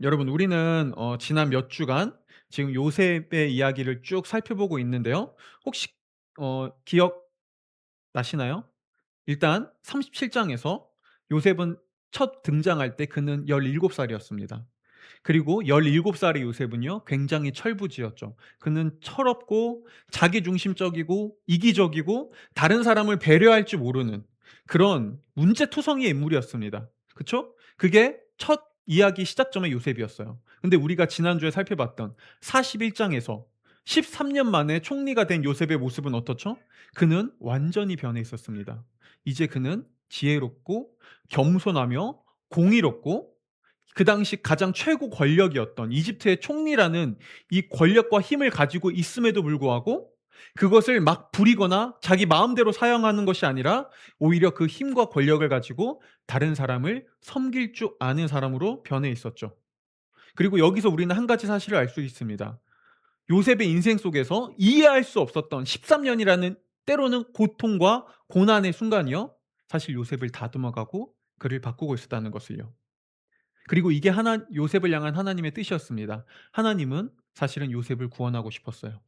여러분 우리는 지난 몇 주간 지금 요셉의 이야기를 쭉 살펴보고 있는데요. 혹시 기억나시나요? 일단 37 장에서 요셉은 첫 등장할 때 그는 17 살이었습니다. 그리고 17 살의 요셉은요 굉장히 철부지였죠. 그는 철없고 자기중심적이고 이기적이고 다른 사람을 배려할 줄 모르는 그런 문제투성이의 인물이었습니다. 그쵸? 그게 첫 이야기 시작점의 요셉이었어요. 근데 우리가 지난주에 살펴봤던 41 장에서 13년 만에 총리가 된 요셉의 모습은 어떻죠? 그는 완전히 변해 있었습니다. 이제 그는 지혜롭고 겸손하며 공의롭고 그 당시 가장 최고 권력이었던 이집트의 총리라는 이 권력과 힘을 가지고 있음에도 불구하고 그것을 막 부리거나 자기 마음대로 사용하는 것이 아니라 오히려 그 힘과 권력을 가지고 다른 사람을 섬길 줄 아는 사람으로 변해 있었죠. 그리고 여기서 우리는 한 가지 사실을 알 수 있습니다. 요셉의 인생 속에서 이해할 수 없었던 13년이라는 때로는 고통과 고난의 순간이요. 사실 요셉을 다듬어가고 그를 바꾸고 있었다는 것을요. 그리고 이게 요셉을 향한 하나님의 뜻이었습니다. 하나님은 사실은 요셉을 구원하고 싶었어요.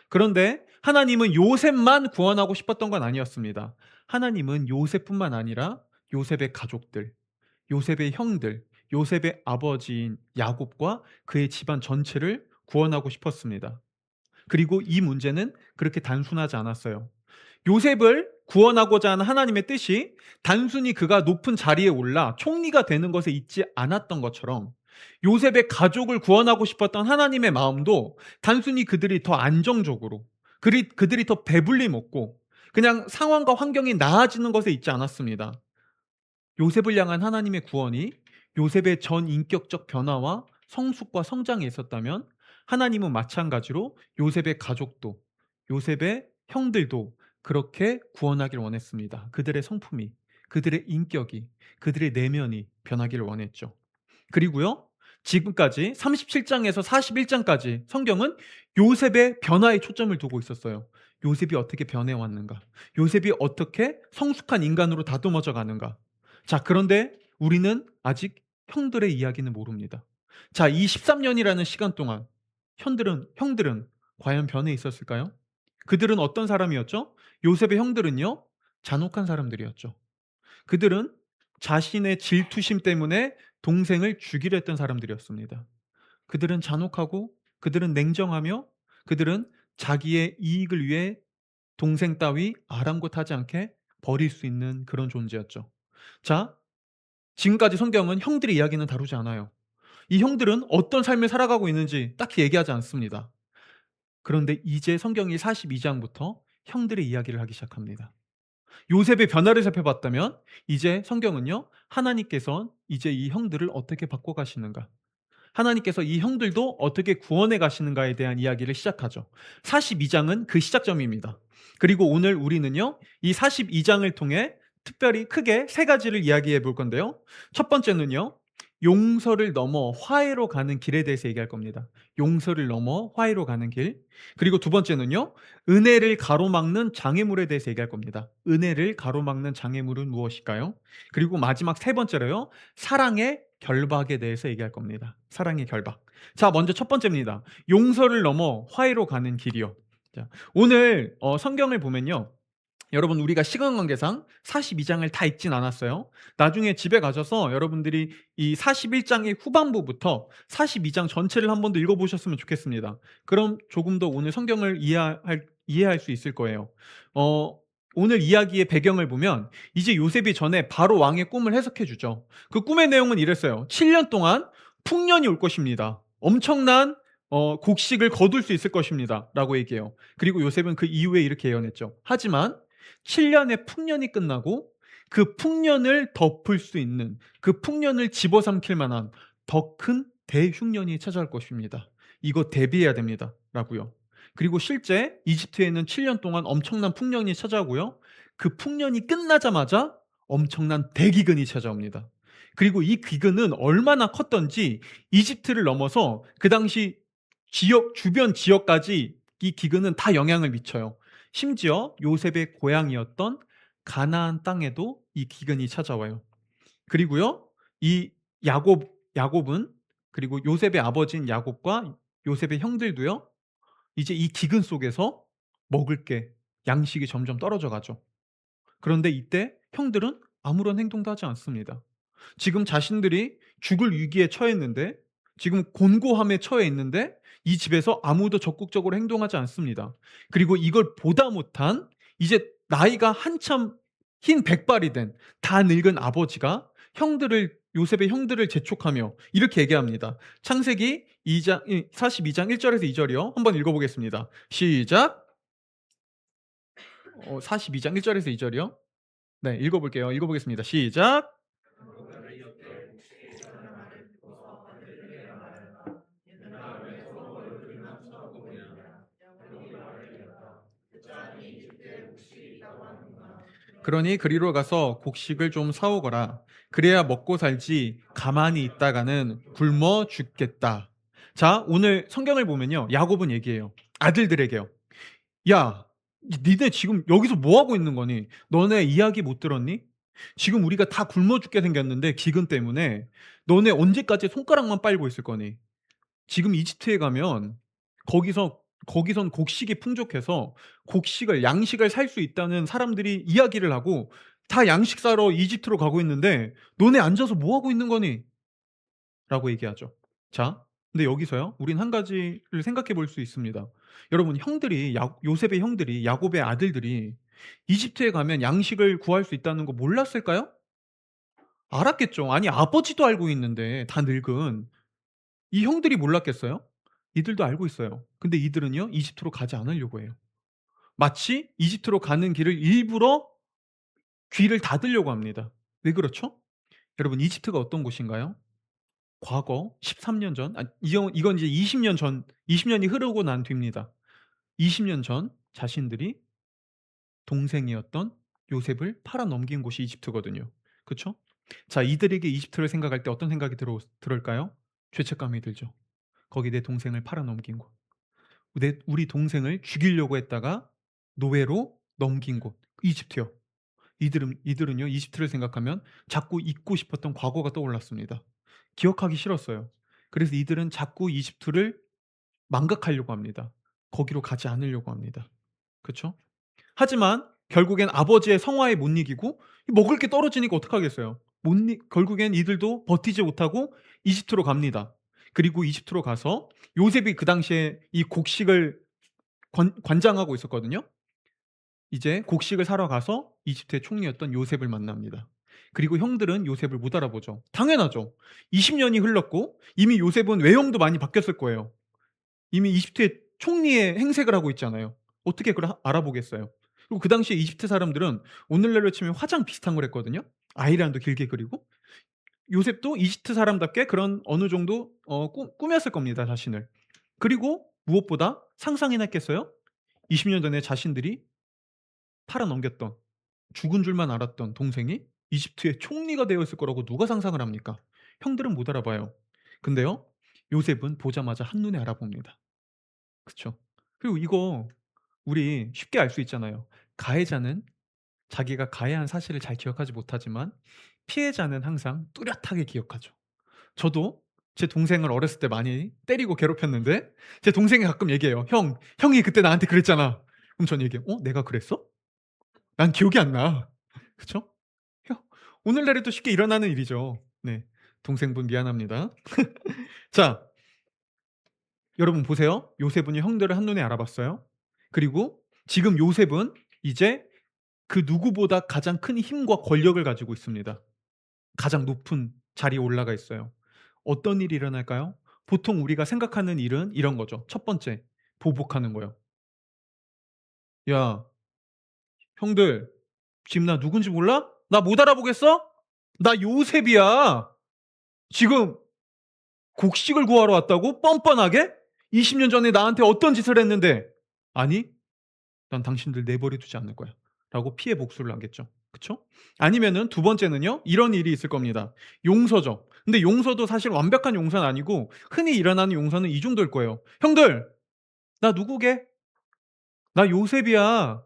그런데 하나님은 요셉만 구원하고 싶었던 건 아니었습니다. 하나님은 요셉뿐만 아니라 요셉의 가족들, 요셉의 형들, 요셉의 아버지인 야곱과 그의 집안 전체를 구원하고 싶었습니다. 그리고 이 문제는 그렇게 단순하지 않았어요. 요셉을 구원하고자 하는 하나님의 뜻이 단순히 그가 높은 자리에 올라 총리가 되는 것에 있지 않았던 것처럼 요셉의 가족을 구원하고 싶었던 하나님의 마음도 단순히 그들이 더 안정적으로 그들이 더 배불리 먹고 그냥 상황과 환경이 나아지는 것에 있지 않았습니다. 요셉을 향한 하나님의 구원이 요셉의 전 인격적 변화와 성숙과 성장에 있었다면 하나님은 마찬가지로 요셉의 가족도 요셉의 형들도 그렇게 구원하기를 원했습니다. 그들의 성품이, 그들의 인격이, 그들의 내면이 변하기를 원했죠. 그리고요. 지금까지 37장에서 41장까지 성경은 요셉의 변화에 초점을 두고 있었어요. 요셉이 어떻게 변해 왔는가? 요셉이 어떻게 성숙한 인간으로 다듬어져 가는가? 자, 그런데 우리는 아직 형들의 이야기는 모릅니다. 자, 이 13년이라는 시간 동안 형들은 과연 변해 있었을까요? 그들은 어떤 사람이었죠? 요셉의 형들은요. 잔혹한 사람들이었죠. 그들은 자신의 질투심 때문에 동생을 죽이려 했던 사람들이었습니다. 그들은 잔혹하고 그들은 냉정하며 그들은 자기의 이익을 위해 동생 따위 아랑곳하지 않게 버릴 수 있는 그런 존재였죠. 자, 지금까지 성경은 형들의 이야기는 다루지 않아요. 이 형들은 어떤 삶을 살아가고 있는지 딱히 얘기하지 않습니다. 그런데 이제 성경이 42장부터 형들의 이야기를 하기 시작합니다. 요셉의 변화를 살펴봤다면 이제 성경은요. 하나님께서 이제 이 형들을 어떻게 바꿔 가시는가? 하나님께서 이 형들도 어떻게 구원해 가시는가에 대한 이야기를 시작하죠. 42장은 그 시작점입니다. 그리고 오늘 우리는요. 이 42장을 통해 특별히 크게 세 가지를 이야기해 볼 건데요. 첫 번째는요. 용서를 넘어 화해로 가는 길에 대해서 얘기할 겁니다. 용서를 넘어 화해로 가는 길. 그리고 두 번째는요. 은혜를 가로막는 장애물에 대해서 얘기할 겁니다. 은혜를 가로막는 장애물은 무엇일까요? 그리고 마지막 세 번째로요. 사랑의 결박에 대해서 얘기할 겁니다. 사랑의 결박. 자, 먼저 첫 번째입니다. 용서를 넘어 화해로 가는 길이요. 자, 오늘 성경을 보면요. 여러분 우리가 시간 관계상 42장을 다 읽진 않았어요. 나중에 집에 가셔서 여러분들이 이 41장의 후반부부터 42장 전체를 한 번 더 읽어보셨으면 좋겠습니다. 그럼 조금 더 오늘 성경을 이해할 수 있을 거예요. 어, 오늘 이야기의 배경을 보면 이제 요셉이 전에 바로 왕의 꿈을 해석해 주죠. 그 꿈의 내용은 이랬어요. 7년 동안 풍년이 올 것입니다. 엄청난 곡식을 거둘 수 있을 것입니다. 라고 얘기해요. 그리고 요셉은 그 이후에 이렇게 예언했죠. 하지만 7년의 풍년이 끝나고 그 풍년을 덮을 수 있는 그 풍년을 집어삼킬 만한 더 큰 대흉년이 찾아올 것입니다. 이거 대비해야 됩니다. 라고요. 그리고 실제 이집트에는 7년 동안 엄청난 풍년이 찾아오고요. 그 풍년이 끝나자마자 엄청난 대기근이 찾아옵니다. 그리고 이 기근은 얼마나 컸던지 이집트를 넘어서 그 당시 주변 지역까지 이 기근은 다 영향을 미쳐요. 심지어 요셉의 고향이었던 가나안 땅에도 이 기근이 찾아와요. 그리고요. 이 야곱은 그리고 요셉의 아버지인 야곱과 요셉의 형들도요. 이제 이 기근 속에서 먹을 게 양식이 점점 떨어져 가죠. 그런데 이때 형들은 아무런 행동도 하지 않습니다. 지금 자신들이 죽을 위기에 처했는데, 지금 곤고함에 처해 있는데 이 집에서 아무도 적극적으로 행동하지 않습니다. 그리고 이걸 보다 못한, 이제 나이가 한참 흰 백발이 된 다 늙은 아버지가 요셉의 형들을 재촉하며 이렇게 얘기합니다. 창세기 42장 1절에서 2절이요. 한번 읽어 보겠습니다. 시작. 42장 1절에서 2절이요. 네, 읽어 볼게요. 읽어 보겠습니다. 시작. 그러니 그리로 가서 곡식을 좀 사오거라. 그래야 먹고 살지 가만히 있다가는 굶어 죽겠다. 자, 오늘 성경을 보면요. 야곱은 얘기해요. 아들들에게요. 야, 니네 지금 여기서 뭐 하고 있는 거니? 너네 이야기 못 들었니? 지금 우리가 다 굶어 죽게 생겼는데 기근 때문에 너네 언제까지 손가락만 빨고 있을 거니? 지금 이집트에 가면 거기선 곡식이 풍족해서 곡식을 양식을 살 수 있다는 사람들이 이야기를 하고 다 양식 사러 이집트로 가고 있는데 "너네 앉아서 뭐 하고 있는 거니?" 라고 얘기하죠. 자, 근데 여기서요. 우린 한 가지를 생각해 볼 수 있습니다. 여러분, 요셉의 형들이, 야곱의 아들들이 이집트에 가면 양식을 구할 수 있다는 거 몰랐을까요? 알았겠죠. 아니, 아버지도 알고 있는데, 다 늙은 이 형들이 몰랐겠어요? 이들도 알고 있어요. 근데 이들은요, 이집트로 가지 않으려고 해요. 마치 이집트로 가는 길을 일부러 귀를 닫으려고 합니다. 왜 그렇죠? 여러분, 이집트가 어떤 곳인가요? 과거 13년 전, 이건 이제 20년 전, 20년이 흐르고 난 뒤입니다. 20년 전 자신들이 동생이었던 요셉을 팔아 넘긴 곳이 이집트거든요. 그쵸? 자, 이들에게 이집트를 생각할 때 어떤 생각이 들을까요? 죄책감이 들죠. 거기 내 동생을 팔아 넘긴 곳. 우리 동생을 죽이려고 했다가 노예로 넘긴 곳. 이집트요. 이들은요, 이집트를 생각하면 자꾸 잊고 싶었던 과거가 떠올랐습니다. 기억하기 싫었어요. 그래서 이들은 자꾸 이집트를 망각하려고 합니다. 거기로 가지 않으려고 합니다. 그쵸? 하지만 결국엔 아버지의 성화에 못 이기고 먹을 게 떨어지니까 어떡하겠어요. 결국엔 이들도 버티지 못하고 이집트로 갑니다. 그리고 이집트로 가서 요셉이 그 당시에 이 곡식을 관장하고 있었거든요. 이제 곡식을 사러 가서 이집트의 총리였던 요셉을 만납니다. 그리고 형들은 요셉을 못 알아보죠. 당연하죠. 20년이 흘렀고 이미 요셉은 외형도 많이 바뀌었을 거예요. 이미 이집트의 총리의 행색을 하고 있잖아요. 어떻게 그걸 알아보겠어요. 그리고 그 당시에 이집트 사람들은 오늘날로 치면 화장 비슷한 걸 했거든요. 아이라인도 길게 그리고. 요셉도 이집트 사람답게 그런 어느 정도 꾸몄을 겁니다, 자신을. 그리고 무엇보다 상상이나 했겠어요? 20년 전에 자신들이 팔아넘겼던, 죽은 줄만 알았던 동생이 이집트의 총리가 되어 있을 거라고 누가 상상을 합니까? 형들은 못 알아봐요. 근데요, 요셉은 보자마자 한눈에 알아봅니다. 그쵸? 그리고 이거 우리 쉽게 알 수 있잖아요. 가해자는 자기가 가해한 사실을 잘 기억하지 못하지만 피해자는 항상 뚜렷하게 기억하죠. 저도 제 동생을 어렸을 때 많이 때리고 괴롭혔는데 제 동생이 가끔 얘기해요. 형이 그때 나한테 그랬잖아." 그럼 전 얘기해요. 내가 그랬어? 난 기억이 안 나." 그쵸? 혀 오늘날에도 쉽게 일어나는 일이죠. 네. 동생분 미안합니다. 자, 여러분 보세요. 요셉은요, 형들을 한눈에 알아봤어요. 그리고 지금 요셉은 이제 그 누구보다 가장 큰 힘과 권력을 가지고 있습니다. 가장 높은 자리에 올라가 있어요. 어떤 일이 일어날까요? 보통 우리가 생각하는 일은 이런 거죠. 첫 번째, 보복하는 거예요. "야, 형들 지금 나 누군지 몰라? 나 못 알아보겠어? 나 요셉이야. 지금 곡식을 구하러 왔다고? 뻔뻔하게? 20년 전에 나한테 어떤 짓을 했는데." "아니, 난 당신들 내버려 두지 않을 거야." 라고 피해 복수를 하겠죠. 그쵸? 아니면은 두 번째는요. 이런 일이 있을 겁니다. 용서죠. 근데 용서도 사실 완벽한 용서는 아니고 흔히 일어나는 용서는 이 정도일 거예요. "형들, 나 누구게? 나 요셉이야.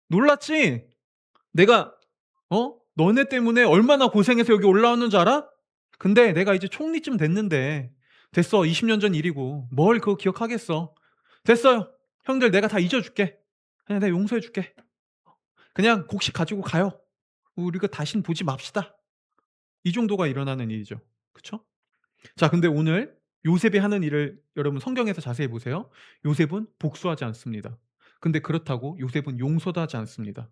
놀랐지? 내가 너네 때문에 얼마나 고생해서 여기 올라왔는 줄 알아? 근데 내가 이제 총리쯤 됐는데 됐어. 20년 전 일이고 뭘 그거 기억하겠어. 됐어요. 형들 내가 다 잊어 줄게. 그냥 내가 용서해 줄게. 그냥 곡식 가지고 가요. 우리가 다신 보지 맙시다. 이 정도가 일어나는 일이죠. 그쵸? 자, 근데 오늘 요셉이 하는 일을 여러분 성경에서 자세히 보세요. 요셉은 복수하지 않습니다. 근데 그렇다고 요셉은 용서도 하지 않습니다.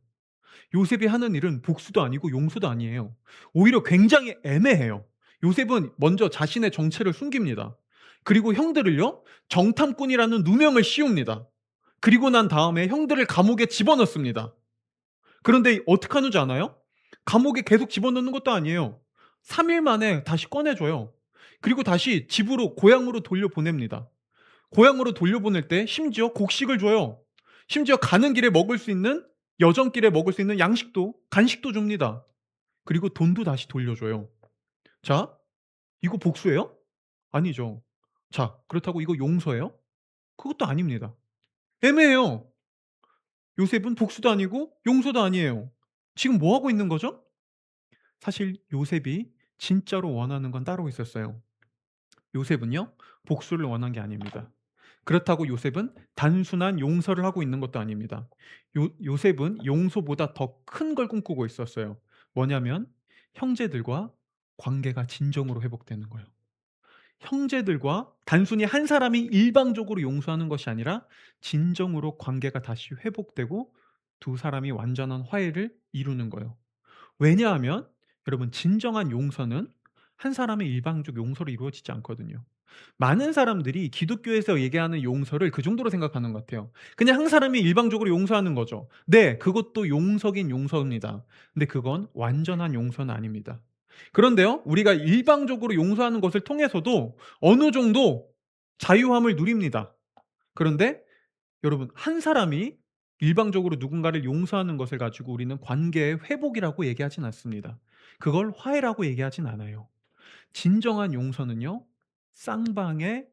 요셉이 하는 일은 복수도 아니고 용서도 아니에요. 오히려 굉장히 애매해요. 요셉은 먼저 자신의 정체를 숨깁니다. 그리고 형들을요, 정탐꾼이라는 누명을 씌웁니다. 그리고 난 다음에 형들을 감옥에 집어넣습니다. 그런데 어떡하는 줄 아나요? 감옥에 계속 집어넣는 것도 아니에요. 3일 만에 다시 꺼내줘요. 그리고 다시 집으로 고향으로 돌려보냅니다. 고향으로 돌려보낼 때 심지어 곡식을 줘요. 심지어 가는 길에 먹을 수 있는 여정길에 먹을 수 있는 양식도 간식도 줍니다. 그리고 돈도 다시 돌려줘요. 자, 이거 복수예요? 아니죠. 자, 그렇다고 이거 용서예요? 그것도 아닙니다. 애매해요. 요셉은 복수도 아니고 용서도 아니에요. 지금 뭐 하고 있는 거죠? 사실 요셉이 진짜로 원하는 건 따로 있었어요. 요셉은요, 복수를 원한 게 아닙니다. 그렇다고 요셉은 단순한 용서를 하고 있는 것도 아닙니다. 요셉은 용서보다 더 큰 걸 꿈꾸고 있었어요. 뭐냐면 형제들과 관계가 진정으로 회복되는 거예요. 형제들과 단순히 한 사람이 일방적으로 용서하는 것이 아니라 진정으로 관계가 다시 회복되고 두 사람이 완전한 화해를 이루는 거예요. 왜냐하면 여러분, 진정한 용서는 한 사람의 일방적 용서로 이루어지지 않거든요. 많은 사람들이 기독교에서 얘기하는 용서를 그 정도로 생각하는 것 같아요. 그냥 한 사람이 일방적으로 용서하는 거죠. 네, 그것도 용서긴 용서입니다. 근데 그건 완전한 용서는 아닙니다. 그런데요, 우리가 일방적으로 용서하는 것을 통해서도 어느 정도 자유함을 누립니다. 그런데 여러분, 한 사람이 일방적으로 누군가를 용서하는 것을 가지고 우리는 관계의 회복이라고 얘기하진 않습니다. 그걸 화해라고 얘기하진 않아요. 진정한 용서는요, 쌍방의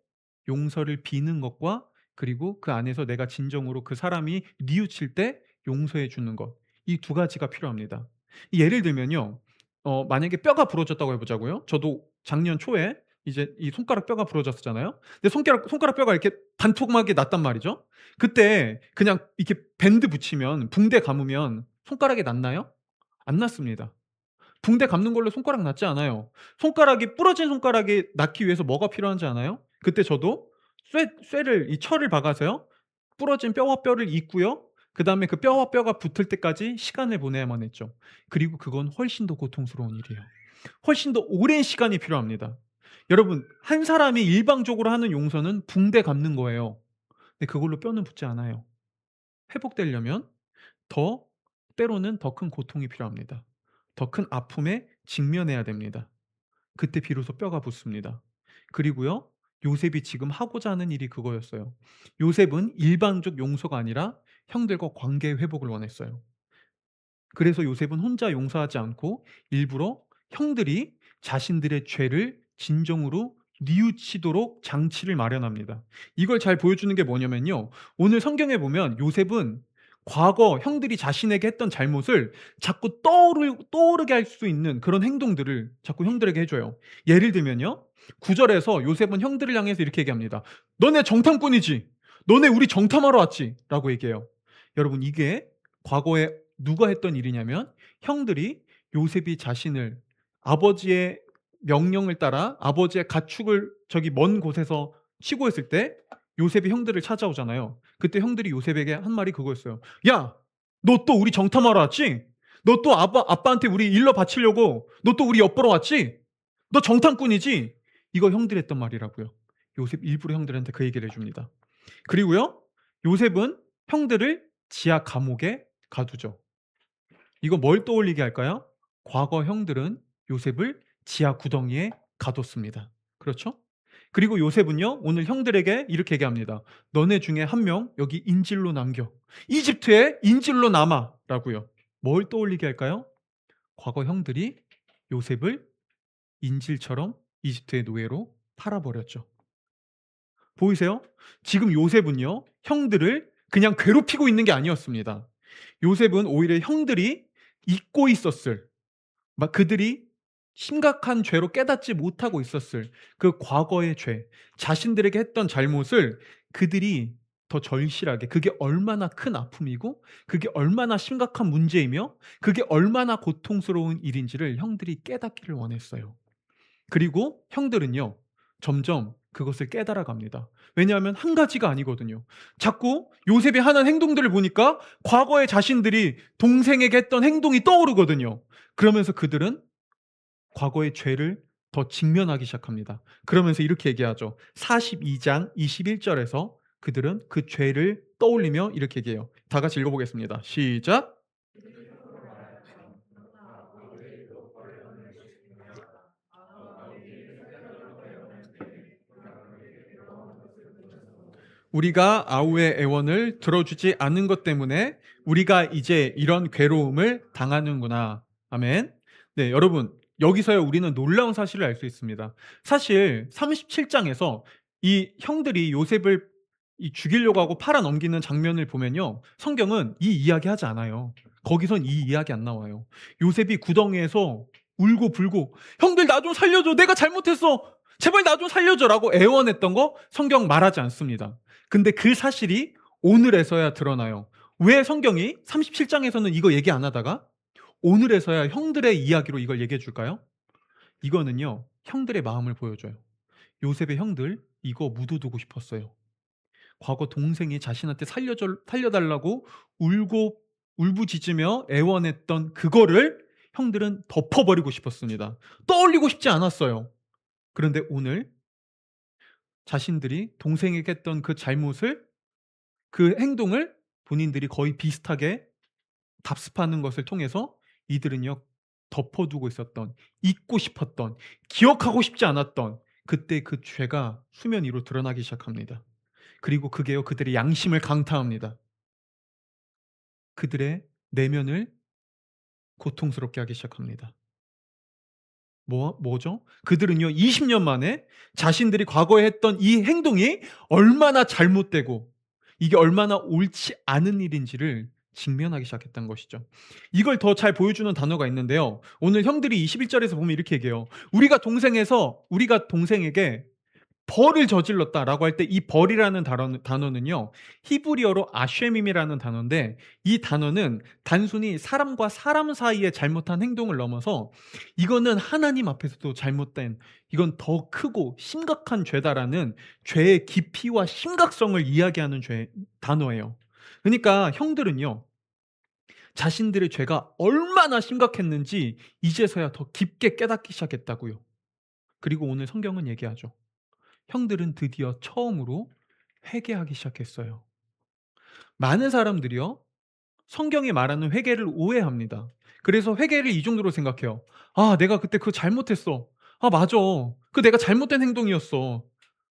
용서를 비는 것과 그리고 그 안에서 내가 진정으로 그 사람이 뉘우칠 때 용서해 주는 것. 이 두 가지가 필요합니다. 예를 들면요. 만약에 뼈가 부러졌다고 해 보자고요. 저도 작년 초에 이제 이 손가락 뼈가 부러졌었잖아요. 근데 손가락 뼈가 이렇게 반토막이 났단 말이죠. 그때 그냥 이렇게 밴드 붙이면 붕대 감으면 손가락이 낫나요? 안 낫습니다. 붕대 감는 걸로 손가락 낫지 않아요. 손가락이 부러진 손가락이 낫기 위해서 뭐가 필요한지 아나요? 그때 저도 쇠를 이 철을 박아서요, 부러진 뼈와 뼈를 잇고요. 그다음에 그 뼈와 뼈가 붙을 때까지 시간을 보내야만 했죠. 그리고 그건 훨씬 더 고통스러운 일이에요. 훨씬 더 오랜 시간이 필요합니다. 여러분, 한 사람이 일방적으로 하는 용서는 붕대 감는 거예요. 근데 그걸로 뼈는 붙지 않아요. 회복되려면 더 때로는 더 큰 고통이 필요합니다. 더 큰 아픔에 직면해야 됩니다. 그때 비로소 뼈가 붙습니다. 그리고요, 요셉이 지금 하고자 하는 일이 그거였어요. 요셉은 일방적 용서가 아니라 형들과 관계 회복을 원했어요. 그래서 요셉은 혼자 용서하지 않고 일부러 형들이 자신들의 죄를 진정으로 뉘우치도록 장치를 마련합니다. 이걸 잘 보여주는 게 뭐냐면요, 오늘 성경에 보면 요셉은 과거 형들이 자신에게 했던 잘못을 자꾸 떠오르게 할 수 있는 그런 행동들을 자꾸 형들에게 해줘요. 예를 들면요, 9절에서 요셉은 형들을 향해서 이렇게 얘기합니다. 너네 정탐꾼이지? 너네 우리 정탐하러 왔지? 라고 얘기해요. 여러분, 이게 과거에 누가 했던 일이냐면 형들이 요셉이 자신을 아버지의 명령을 따라 아버지의 가축을 저기 먼 곳에서 치고 있을 때 요셉이 형들을 찾아오잖아요. 그때 형들이 요셉에게 한 말이 그거였어요. "야, 너 또 우리 정탐하러 왔지? 너 또 아빠한테 우리 일러 바치려고 너 또 우리 엿보러 왔지? 너 정탐꾼이지?" 이거 형들이 했던 말이라고요. 요셉 일부러 형들한테 그 얘기를 해 줍니다. 그리고요, 요셉은 형들을 지하 감옥에 가두죠. 이거 뭘 떠올리게 할까요? 과거 형들은 요셉을 지하 구덩이에 가뒀습니다. 그렇죠? 그리고 요셉은요, 오늘 형들에게 이렇게 얘기합니다. 너네 중에 한 명 여기 인질로 남겨. 이집트에 인질로 남아라고요. 뭘 떠올리게 할까요? 과거 형들이 요셉을 인질처럼 이집트의 노예로 팔아버렸죠. 보이세요? 지금 요셉은요, 형들을 그냥 괴롭히고 있는 게 아니었습니다. 요셉은 오히려 형들이 잊고 있었을, 막 그들이 심각한 죄로 깨닫지 못하고 있었을 그 과거의 죄, 자신들에게 했던 잘못을 그들이 더 절실하게, 그게 얼마나 큰 아픔이고 그게 얼마나 심각한 문제이며 그게 얼마나 고통스러운 일인지를 형들이 깨닫기를 원했어요. 그리고 형들은요, 점점 그것을 깨달아 갑니다. 왜냐하면 한 가지가 아니거든요. 자꾸 요셉이 하는 행동들을 보니까 과거의 자신들이 동생에게 했던 행동이 떠오르거든요. 그러면서 그들은 과거의 죄를 더 직면하기 시작합니다. 그러면서 이렇게 얘기하죠. 42장 21절에서 그들은 그 죄를 떠올리며 이렇게 얘기해요. 다 같이 읽어보겠습니다. 시작. 우리가 아우의 애원을 들어주지 않은 것 때문에 우리가 이제 이런 괴로움을 당하는구나. 아멘. 네, 여러분, 여기서야 우리는 놀라운 사실을 알 수 있습니다. 사실 37장에서 이 형들이 요셉을 죽이려고 하고 팔아 넘기는 장면을 보면요, 성경은 이 이야기 하지 않아요. 거기선 이 이야기 안 나와요. 요셉이 구덩이에서 울고 불고, 형들 나 좀 살려줘, 내가 잘못했어, 제발 나 좀 살려줘라고 애원했던 거 성경 말하지 않습니다. 근데 그 사실이 오늘에서야 드러나요. 왜 성경이 37장에서는 이거 얘기 안 하다가 오늘에서야 형들의 이야기로 이걸 얘기해 줄까요? 이거는요, 형들의 마음을 보여줘요. 요셉의 형들 이거 묻어두고 싶었어요. 과거 동생이 자신한테 살려달라고 울고 울부짖으며 애원했던 그거를 형들은 덮어버리고 싶었습니다. 떠올리고 싶지 않았어요. 그런데 오늘 자신들이 동생에게 했던 그 잘못을, 그 행동을 본인들이 거의 비슷하게 답습하는 것을 통해서 이들은요, 덮어두고 있었던, 잊고 싶었던, 기억하고 싶지 않았던 그때 그 죄가 수면 위로 드러나기 시작합니다. 그리고 그게요, 그들의 양심을 강타합니다. 그들의 내면을 고통스럽게 하기 시작합니다. 뭐죠? 그들은요, 20년 만에 자신들이 과거에 했던 이 행동이 얼마나 잘못되고 이게 얼마나 옳지 않은 일인지를 직면하기 시작했던 것이죠. 이걸 더 잘 보여주는 단어가 있는데요. 오늘 형들이 21절에서 보면 이렇게 얘기해요. 우리가 동생에게 벌을 저질렀다라고 할 때 이 벌이라는 단어는요, 히브리어로 아쉐밈이라는 단어인데, 이 단어는 단순히 사람과 사람 사이에 잘못한 행동을 넘어서 이거는 하나님 앞에서도 잘못된, 이건 더 크고 심각한 죄다라는 죄의 깊이와 심각성을 이야기하는 단어예요. 그러니까 형들은요, 자신들의 죄가 얼마나 심각했는지 이제서야 더 깊게 깨닫기 시작했다고요. 그리고 오늘 성경은 얘기하죠. 형들은 드디어 처음으로 회개하기 시작했어요. 많은 사람들이요, 성경이 말하는 회개를 오해합니다. 그래서 회개를 이 정도로 생각해요. 아, 내가 그때 그거 잘못했어. 아, 맞아. 그 내가 잘못된 행동이었어.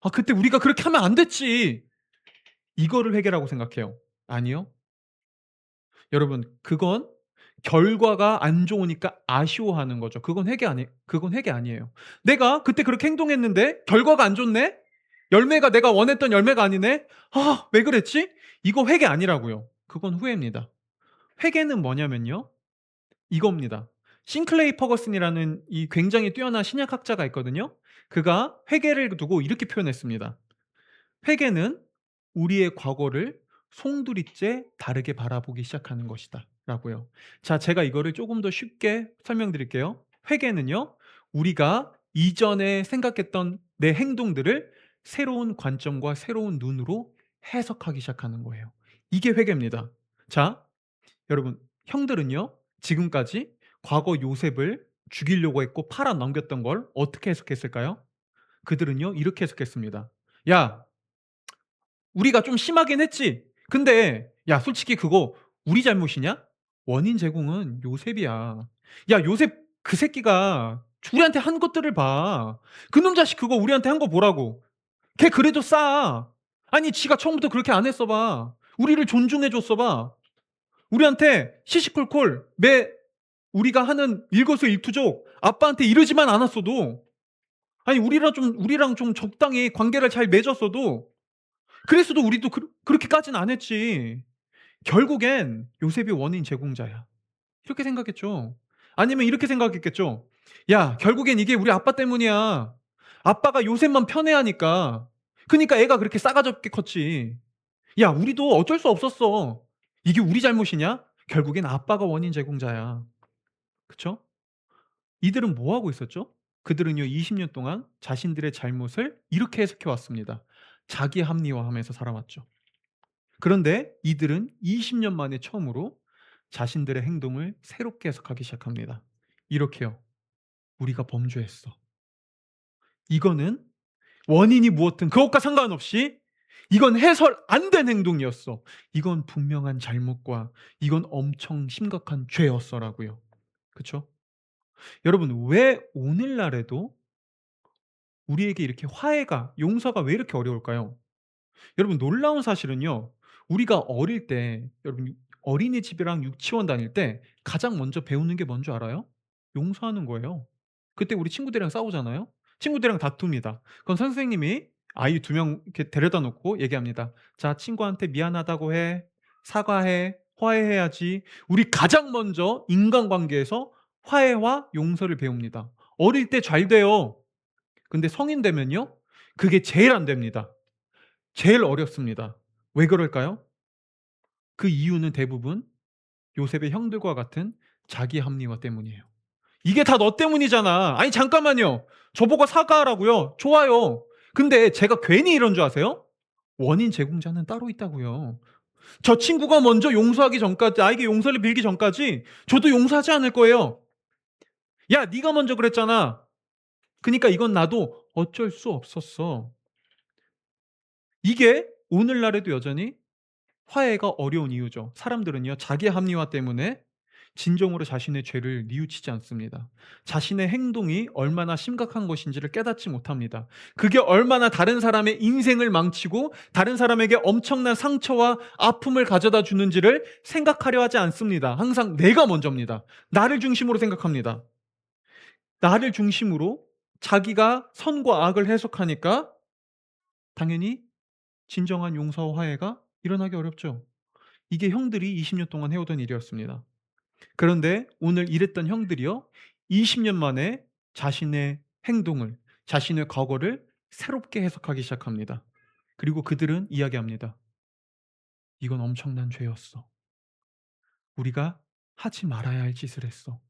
아, 그때 우리가 그렇게 하면 안 됐지. 이거를 회개라고 생각해요. 아니요. 여러분, 그건 결과가 안 좋으니까 아쉬워하는 거죠. 그건 회개 아니에요. 내가 그때 그렇게 행동했는데 결과가 안 좋네? 열매가 내가 원했던 열매가 아니네? 아, 왜 그랬지? 이거 회개 아니라고요. 그건 후회입니다. 회개는 뭐냐면요, 이겁니다. 싱클레이 퍼거슨이라는 이 굉장히 뛰어난 신약학자가 있거든요. 그가 회개를 두고 이렇게 표현했습니다. 회개는 우리의 과거를 송두리째 다르게 바라보기 시작하는 것이다 라고요. 자, 제가 이거를 조금 더 쉽게 설명드릴게요. 회개는요, 우리가 이전에 생각했던 내 행동들을 새로운 관점과 새로운 눈으로 해석하기 시작하는 거예요. 이게 회개입니다. 자, 여러분, 형들은요, 지금까지 과거 요셉을 죽이려고 했고 팔아 넘겼던 걸 어떻게 해석했을까요? 그들은요, 이렇게 해석했습니다. 야, 우리가 좀 심하긴 했지. 근데 야, 솔직히 그거 우리 잘못이냐? 원인 제공은 요셉이야. 야, 요셉 그 새끼가 우리한테 한 것들을 봐. 그놈 자식 그거 우리한테 한 거 보라고. 걔 그래도 싸. 아니, 지가 처음부터 그렇게 안 했어 봐. 우리를 존중해 줬어 봐. 우리한테 시시콜콜 매 우리가 하는 일거수일투족 아빠한테 이러지만 않았어도, 아니 우리랑 좀 적당히 관계를 잘 맺었어도, 그랬어도 우리도 그렇게까지는 안 했지. 결국엔 요셉이 원인 제공자야. 이렇게 생각했죠. 아니면 이렇게 생각했겠죠. "야 결국엔 이게 우리 아빠 때문이야. 아빠가 요셉만 편애하니까. 그니까 애가 그렇게 싸가지 없게 컸지. 야 우리도 어쩔 수 없었어. 이게 우리 잘못이냐? 결국엔 아빠가 원인 제공자야." 그쵸? 이들은 뭐 하고 있었죠? 그들은요 20년 동안 자신들의 잘못을 이렇게 해석해 왔습니다. 자기 합리화하면서 살아왔죠. 그런데 이들은 20년 만에 처음으로 자신들의 행동을 새롭게 해석하기 시작합니다. 이렇게요. "우리가 범죄했어. 이거는 원인이 무엇든 그것과 상관없이 이건 해설 안 된 행동이었어. 이건 분명한 잘못과 이건 엄청 심각한 죄였어."라고요. 그쵸? 여러분 왜 오늘날에도 우리에게 이렇게 화해가 용서가 왜 이렇게 어려울까요? 여러분 놀라운 사실은요. 우리가 어릴 때 여러분 어린이집이랑 유치원 다닐 때 가장 먼저 배우는 게 뭔 줄 알아요? 용서하는 거예요. 그때 우리 친구들이랑 싸우잖아요. 친구들이랑 다툽니다. 그럼 선생님이 아이 2명 이렇게 데려다 놓고 얘기합니다. "자 친구한테 미안하다고 해. 사과해. 화해해야지." 우리 가장 먼저 인간관계에서 화해와 용서를 배웁니다. 어릴 때 잘 돼요. 근데 성인 되면요. 그게 제일 안 됩니다. 제일 어렵습니다. 왜 그럴까요? 그 이유는 대부분 요셉의 형들과 같은 자기 합리화 때문이에요. "이게 다 너 때문이잖아." "아니 잠깐만요. 저보고 사과하라고요?" "좋아요." 근데 제가 괜히 이런 줄 아세요? 원인 제공자는 따로 있다고요. 저 친구가 먼저 용서하기 전까지 나에게 용서를 빌기 전까지 저도 용서하지 않을 거예요. "야 네가 먼저 그랬잖아. 그니까 이건 나도 어쩔 수 없었어." 이게 오늘날에도 여전히 화해가 어려운 이유죠. 사람들은요, 자기 합리화 때문에 진정으로 자신의 죄를 뉘우치지 않습니다. 자신의 행동이 얼마나 심각한 것인지를 깨닫지 못합니다. 그게 얼마나 다른 사람의 인생을 망치고 다른 사람에게 엄청난 상처와 아픔을 가져다 주는지를 생각하려 하지 않습니다. 항상 내가 먼저입니다. 나를 중심으로 생각합니다. 나를 중심으로 자기가 선과 악을 해석하니까 당연히 진정한 용서와 화해가 일어나기 어렵죠. 이게 형들이 20년 동안 해오던 일이었습니다. 그런데 오늘 이랬던 형들이요. 20년 만에 자신의 행동을 자신의 과거를 새롭게 해석하기 시작합니다. 그리고 그들은 이야기합니다. "이건 엄청난 죄였어. 우리가 하지 말아야 할 짓을 했어.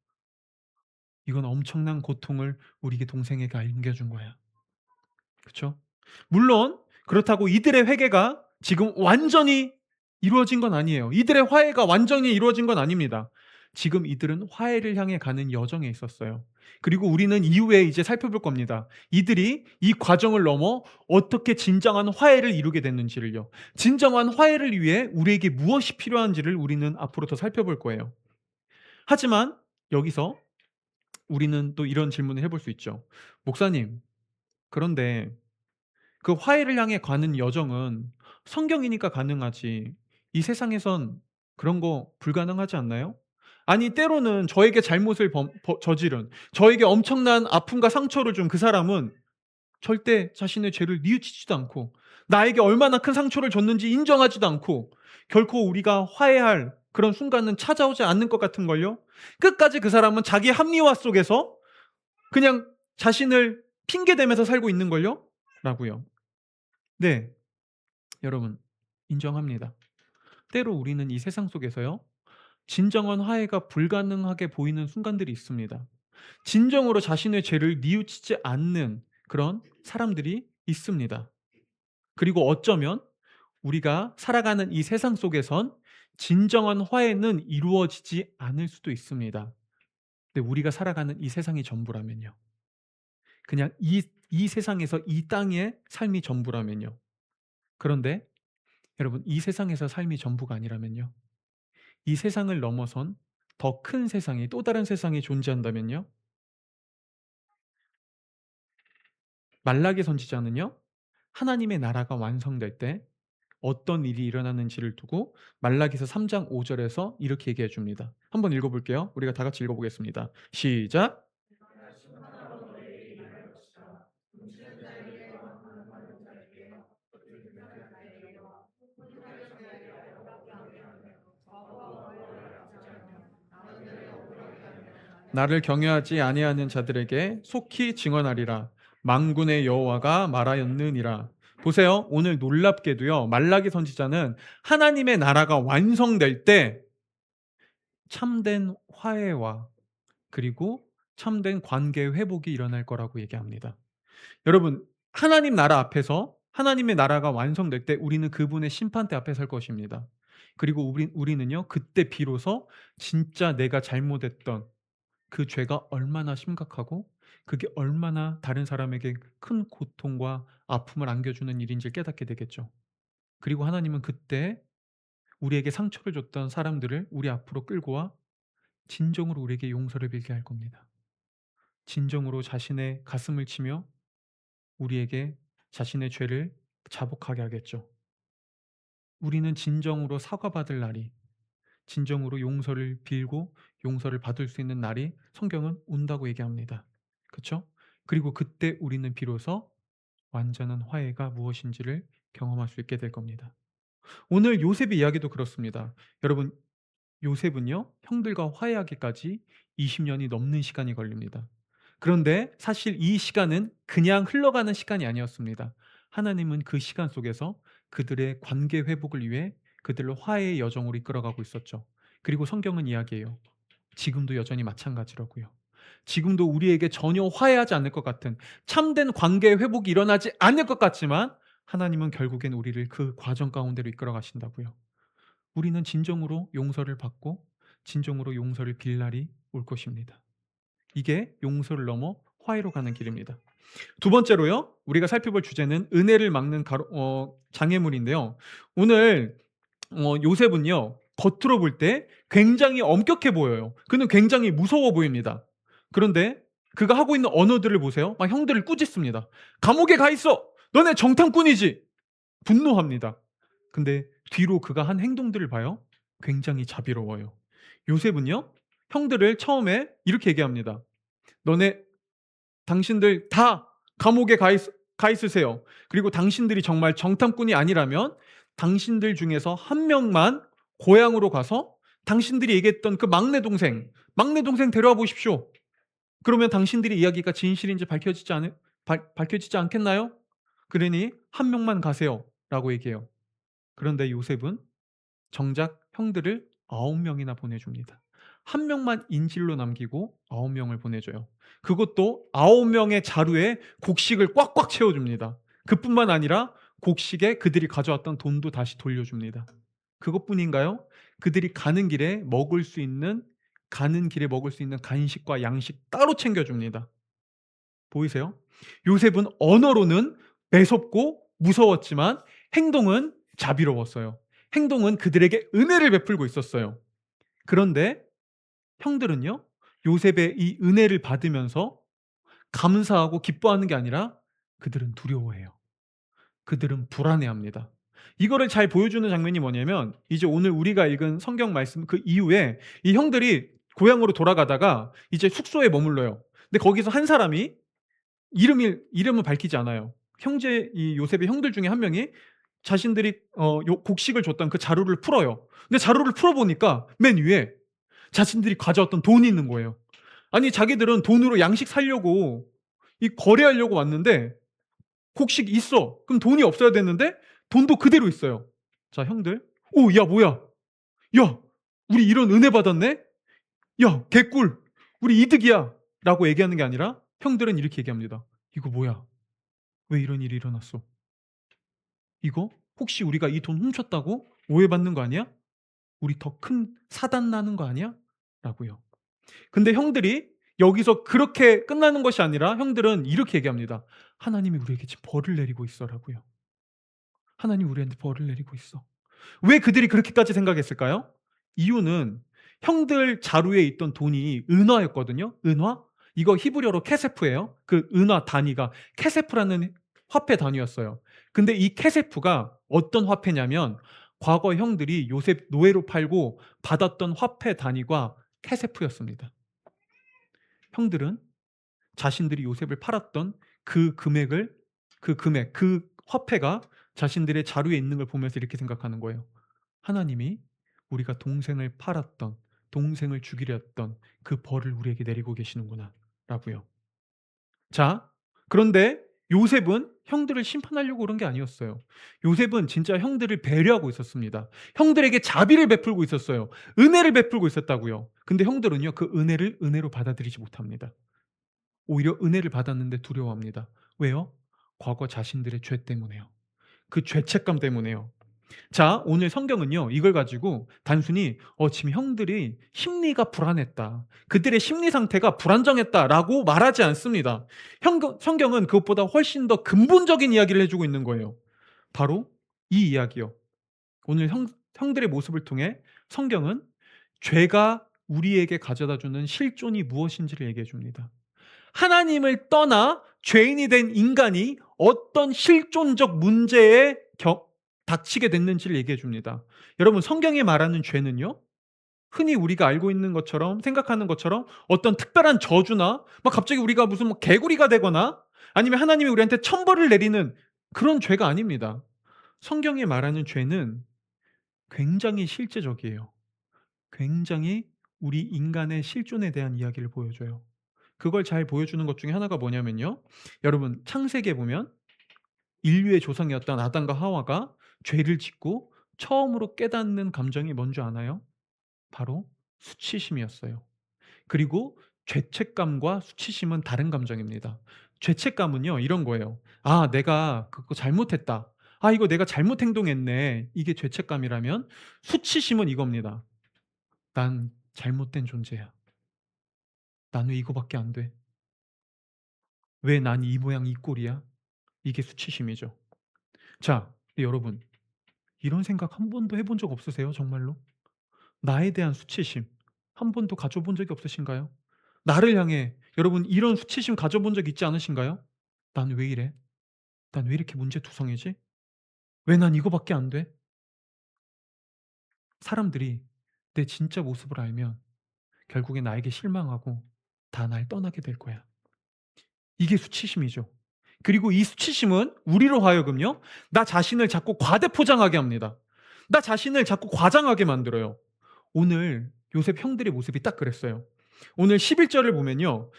이건 엄청난 고통을 우리 동생에게 안겨준 거야." 그쵸? 물론 그렇다고 이들의 회개가 지금 완전히 이루어진 건 아니에요. 이들의 화해가 완전히 이루어진 건 아닙니다. 지금 이들은 화해를 향해 가는 여정에 있었어요. 그리고 우리는 이후에 이제 살펴볼 겁니다. 이들이 이 과정을 넘어 어떻게 진정한 화해를 이루게 됐는지를요. 진정한 화해를 위해 우리에게 무엇이 필요한지를 우리는 앞으로 더 살펴볼 거예요. 하지만 여기서 우리는 또 이런 질문을 해볼 수 있죠. 목사님, 그런데 그 화해를 향해 가는 여정은 성경이니까 가능하지 이 세상에선 그런 거 불가능하지 않나요? 아니 때로는 저에게 잘못을 저지른 저에게 엄청난 아픔과 상처를 준 그 사람은 절대 자신의 죄를 뉘우치지도 않고 나에게 얼마나 큰 상처를 줬는지 인정하지도 않고 결코 우리가 화해할 그런 순간은 찾아오지 않는 것 같은걸요. 끝까지 그 사람은 자기 합리화 속에서 그냥 자신을 핑계대면서 살고 있는걸요? 라고요. 네. 여러분 인정합니다. 때로 우리는 이 세상 속에서요. 진정한 화해가 불가능하게 보이는 순간들이 있습니다. 진정으로 자신의 죄를 뉘우치지 않는 그런 사람들이 있습니다. 그리고 어쩌면 우리가 살아가는 이 세상 속에선 진정한 화해는 이루어지지 않을 수도 있습니다. 근데 우리가 살아가는 이 세상이 전부라면요. 그냥 이 세상에서 이 땅의 삶이 전부라면요. 그런데 여러분 이 세상에서 삶이 전부가 아니라면요. 이 세상을 넘어선 더 큰 세상이 또 다른 세상이 존재한다면요. 말라기 선지자는요. 하나님의 나라가 완성될 때 어떤 일이 일어나는지를 두고 말라기서 3장 5 절에서 이렇게 얘기해 줍니다. 한번 읽어 볼게요. 우리가 다 같이 읽어 보겠습니다. 시작. 나를 경외하지 아니하는 자들에게 속히 증언하리라. 만군의 여호와가 말하였느니라. 보세요. 오늘 놀랍게도요. 말라기 선지자는 하나님의 나라가 완성될 때 참된 화해와 그리고 참된 관계 회복이 일어날 거라고 얘기합니다. 여러분, 하나님 나라 앞에서 하나님의 나라가 완성될 때 우리는 그분의 심판대 앞에 설 것입니다. 그리고 우리는요. 그때 비로소 진짜 내가 잘못했던 그 죄가 얼마나 심각하고 그게 얼마나 다른 사람에게 큰 고통과 아픔을 안겨주는 일인지를 깨닫게 되겠죠. 그리고 하나님은 그때 우리에게 상처를 줬던 사람들을 우리 앞으로 끌고 와 진정으로 우리에게 용서를 빌게 할 겁니다. 진정으로 자신의 가슴을 치며 우리에게 자신의 죄를 자복하게 하겠죠. 우리는 진정으로 사과받을 날이, 진정으로 용서를 빌고 용서를 받을 수 있는 날이 성경은 온다고 얘기합니다. 그쵸? 그리고 그때 우리는 비로소 완전한 화해가 무엇인지를 경험할 수 있게 될 겁니다. 오늘 요셉의 이야기도 그렇습니다. 여러분, 요셉은요, 형들과 화해하기까지 20년이 넘는 시간이 걸립니다. 그런데 사실 이 시간은 그냥 흘러가는 시간이 아니었습니다. 하나님은 그 시간 속에서 그들의 관계 회복을 위해 그들을 화해의 여정으로 이끌어가고 있었죠. 그리고 성경은 이야기해요. 지금도 여전히 마찬가지라고요. 지금도 우리에게 전혀 화해하지 않을 것 같은 참된 관계 회복이 일어나지 않을 것 같지만 하나님은 결국엔 우리를 그 과정 가운데로 이끌어 가신다고요. 우리는 진정으로 용서를 받고 진정으로 용서를 빌 날이 올 것입니다. 이게 용서를 넘어 화해로 가는 길입니다. 두 번째로요. 우리가 살펴볼 주제는 은혜를 막는 장애물인데요. 오늘 요셉은요. 겉으로 볼 때 굉장히 엄격해 보여요. 그는 굉장히 무서워 보입니다. 그런데 그가 하고 있는 언어들을 보세요. 막 형들을 꾸짖습니다. 감옥에 가 있어. 너네 정탐꾼이지. 분노합니다. 근데 뒤로 그가 한 행동들을 봐요. 굉장히 자비로워요. 요셉은요. 형들을 처음에 이렇게 얘기합니다. 너네 당신들 다 감옥에 가 있으세요. 그리고 당신들이 정말 정탐꾼이 아니라면 당신들 중에서 한 명만 고향으로 가서 당신들이 얘기했던 그 막내 동생 데려와 보십시오. 그러면 당신들의 이야기가 진실인지 밝혀지지 않겠나요? 그러니 한 명만 가세요라고 얘기해요. 그런데 요셉은 정작 형들을 9명이나 보내줍니다. 한 명만 인질로 남기고 9명을 보내줘요. 그것도 9명의 자루에 곡식을 꽉꽉 채워줍니다. 그뿐만 아니라 곡식에 그들이 가져왔던 돈도 다시 돌려줍니다. 그것뿐인가요? 그들이 가는 길에 먹을 수 있는 간식과 양식 따로 챙겨줍니다. 보이세요? 요셉은 언어로는 매섭고 무서웠지만 행동은 자비로웠어요. 행동은 그들에게 은혜를 베풀고 있었어요. 그런데 형들은요, 요셉의 이 은혜를 받으면서 감사하고 기뻐하는 게 아니라 그들은 두려워해요. 그들은 불안해합니다. 이거를 잘 보여주는 장면이 뭐냐면 이제 오늘 우리가 읽은 성경 말씀 그 이후에 이 형들이 고향으로 돌아가다가 이제 숙소에 머물러요. 근데 거기서 한 사람이 이름을 밝히지 않아요. 이 요셉의 형들 중에 한 명이 자신들이 곡식을 줬던 그 자루를 풀어요. 근데 자루를 풀어 보니까 맨 위에 자신들이 가져왔던 돈이 있는 거예요. 아니 자기들은 돈으로 양식 사려고 이 거래하려고 왔는데 곡식이 있어. 그럼 돈이 없어야 되는데 돈도 그대로 있어요. 자, 형들. "오 야 뭐야. 야 우리 이런 은혜 받았네. 야 개꿀. 우리 이득이야."라고 얘기하는 게 아니라 형들은 이렇게 얘기합니다. "이거 뭐야? 왜 이런 일이 일어났어? 이거 혹시 우리가 이 돈 훔쳤다고 오해받는 거 아니야? 우리 더 큰 사단 나는 거 아니야?" 라고요. 근데 형들이 여기서 그렇게 끝나는 것이 아니라 형들은 이렇게 얘기합니다. "하나님이 우리에게 지금 벌을 내리고 있어."라고요. "하나님이 우리한테 벌을 내리고 있어." 왜 그들이 그렇게까지 생각했을까요? 이유는 형들 자루에 있던 돈이 은화였거든요. 은화? 이거 히브리어로 케세프예요. 그 은화 단위가 케세프라는 화폐 단위였어요. 근데 이 케세프가 어떤 화폐냐면 과거 형들이 요셉 노예로 팔고 받았던 화폐 단위가 케세프였습니다. 형들은 자신들이 요셉을 팔았던 그 화폐가 자신들의 자루에 있는 걸 보면서 이렇게 생각하는 거예요. 하나님이 우리가 동생을 팔았던 동생을 죽이려 했던 그 벌을 우리에게 내리고 계시는구나라고요. 자, 그런데 요셉은 형들을 심판하려고 그런 게 아니었어요. 요셉은 진짜 형들을 배려하고 있었습니다. 형들에게 자비를 베풀고 있었어요. 은혜를 베풀고 있었다고요. 근데 형들은요, 그 은혜를 은혜로 받아들이지 못합니다. 오히려 은혜를 받았는데 두려워합니다. 왜요? 과거 자신들의 죄 때문에요. 그 죄책감 때문에요. 자, 오늘 성경은요, 이걸 가지고 단순히 지금 형들이 심리가 불안했다, 그들의 심리 상태가 불안정했다라고 말하지 않습니다. 성경은 그것보다 훨씬 더 근본적인 이야기를 해주고 있는 거예요. 바로 이 이야기요. 오늘 형들의 모습을 통해 성경은 죄가 우리에게 가져다 주는 실존이 무엇인지를 얘기해 줍니다. 하나님을 떠나 죄인이 된 인간이 어떤 실존적 문제에 닥치게 됐는지를 얘기해 줍니다. 여러분, 성경이 말하는 죄는요, 흔히 우리가 알고 있는 것처럼, 생각하는 것처럼 어떤 특별한 저주나 막 갑자기 우리가 무슨 뭐 개구리가 되거나 아니면 하나님이 우리한테 천벌을 내리는 그런 죄가 아닙니다. 성경이 말하는 죄는 굉장히 실제적이에요. 굉장히 우리 인간의 실존에 대한 이야기를 보여줘요. 그걸 잘 보여주는 것 중에 하나가 뭐냐면요, 여러분, 창세기에 보면 인류의 조상이었던 아담과 하와가 죄를 짓고 처음으로 깨닫는 감정이 뭔지 아나요? 바로 수치심이었어요. 그리고 죄책감과 수치심은 다른 감정입니다. 죄책감은요, 이런 거예요. '아, 내가 그거 잘못했다. 아, 이거 내가 잘못 행동했네.' 이게 죄책감이라면, 수치심은 이겁니다. '난 잘못된 존재야. 난 왜 이거밖에 안 돼? 왜 난 이 모양 이 꼴이야?' 이게 수치심이죠. 자, 여러분, 이런 생각 한 번도 해본 적 없으세요, 정말로? 나에 대한 수치심 한 번도 가져 본 적이 없으신가요? 나를 향해 여러분, 이런 수치심 가져 본 적 있지 않으신가요? '난 왜 이래? 난 왜 이렇게 문제투성이지? 왜 난 이거밖에 안 돼?' 사람들이 내 진짜 모습을 알면 결국에 나에게 실망하고 다 날 떠나게 될 거야. 이게 수치심이죠. 그리고 이 수치심은 우리로 하여금요, 나 자신을 자꾸 과대 포장하게 합니다. 나 자신을 자꾸 과장하게 만들어요. 오늘 요셉 형들의 모습이 딱 그랬어요. 오늘 11 절을 보면요,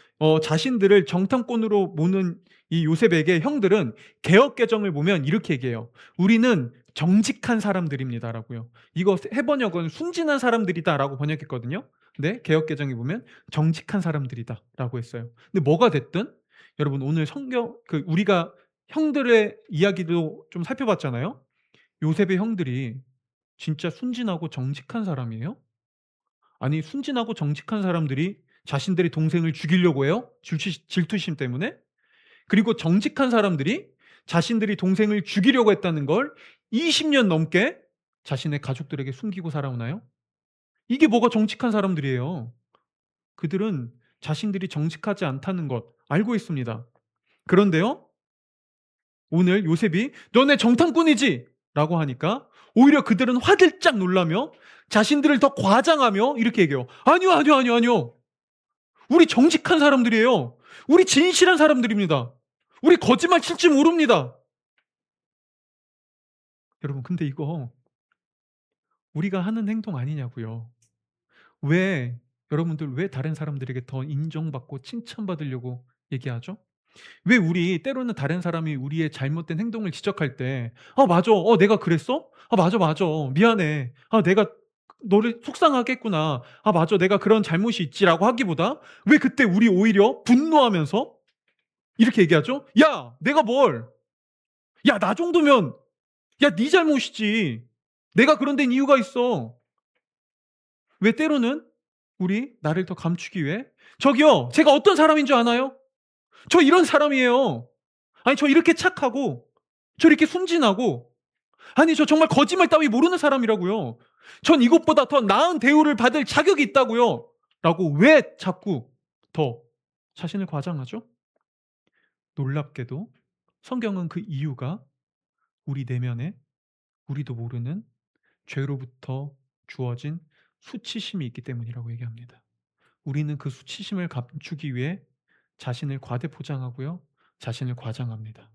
자신들을 정탐꾼으로 모는 이 요셉에게 형들은 개역 개정을 보면 이렇게 얘기해요. "우리는 정직한 사람들입니다."라고요. 이거 해번역은 "순진한 사람들이다."라고 번역했거든요. 근데 개역 개정에 보면 "정직한 사람들이다."라고 했어요. 근데 뭐가 됐든 여러분, 오늘 성경 우리가 형들의 이야기도 좀 살펴봤잖아요. 요셉의 형들이 진짜 순진하고 정직한 사람이에요? 아니, 순진하고 정직한 사람들이 자신들의 동생을 죽이려고 해요? 질투심 때문에? 그리고 정직한 사람들이 자신들이 동생을 죽이려고 했다는 걸 20년 넘게 자신의 가족들에게 숨기고 살아오나요? 이게 뭐가 정직한 사람들이에요. 그들은 자신들이 정직하지 않다는 것 알고 있습니다. 그런데요, 오늘 요셉이 "너네 정탐꾼이지?" 라고 하니까 오히려 그들은 화들짝 놀라며 자신들을 더 과장하며 이렇게 얘기해요. "아니요, 아니요, 아니요, 아니요. 우리 정직한 사람들이에요. 우리 진실한 사람들입니다. 우리 거짓말 칠 줄 모릅니다." 여러분, 근데 이거 우리가 하는 행동 아니냐고요. 왜 여러분들, 왜 다른 사람들에게 더 인정받고 칭찬받으려고 얘기하죠? 왜 우리 때로는 다른 사람이 우리의 잘못된 행동을 지적할 때 "아, 맞아. 내가 그랬어? 아, 맞아, 맞아. 미안해. 아, 내가 너를 속상하게 했구나. 아, 맞아. 내가 그런 잘못이 있지."라고 하기보다 왜 그때 우리 오히려 분노하면서 이렇게 얘기하죠? "야, 내가 뭘. 야, 나 정도면 야, 네 잘못이지. 내가 그런 데는 이유가 있어." 왜 때로는 우리 나를 더 감추기 위해 "저기요. 제가 어떤 사람인 줄 아나요? 저 이런 사람이에요. 아니, 저 이렇게 착하고 저 이렇게 순진하고 아니, 저 정말 거짓말 따위 모르는 사람이라고요. 전 이것보다 더 나은 대우를 받을 자격이 있다고요." 라고 왜 자꾸 더 자신을 과장하죠? 놀랍게도 성경은 그 이유가 우리 내면에 우리도 모르는 죄로부터 주어진 수치심이 있기 때문이라고 얘기합니다. 우리는 그 수치심을 감추기 위해 자신을 과대 포장하고요, 자신을 과장합니다.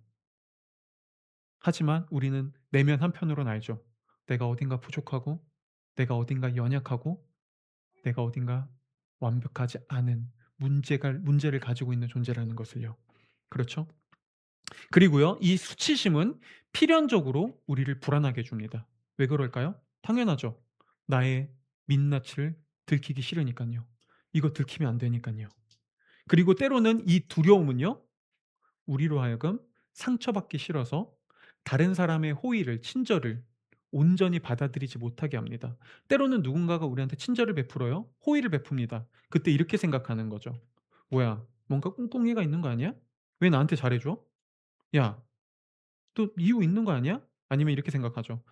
하지만 우리는 내면 한편으로는 알죠. 내가 어딘가 부족하고 내가 어딘가 연약하고 내가 어딘가 완벽하지 않은 문제를 가지고 있는 존재라는 것을요. 그렇죠? 그리고요, 이 수치심은 필연적으로 우리를 불안하게 해 줍니다. 왜 그럴까요? 당연하죠. 나의 민낯을 들키기 싫으니깐요. 이거 들키면 안 되니깐요. 그리고 때로는 이 두려움은요, 우리로 하여금 상처받기 싫어서 다른 사람의 호의를, 친절을 온전히 받아들이지 못하게 합니다. 때로는 누군가가 우리한테 친절을 베풀어요. 호의를 베풉니다. 그때 이렇게 생각하는 거죠. '뭐야, 뭔가 꿍꿍이가 있는 거 아니야? 왜 나한테 잘해 줘? 야, 또 이유 있는 거 아니야?' 아니면 이렇게 생각하죠.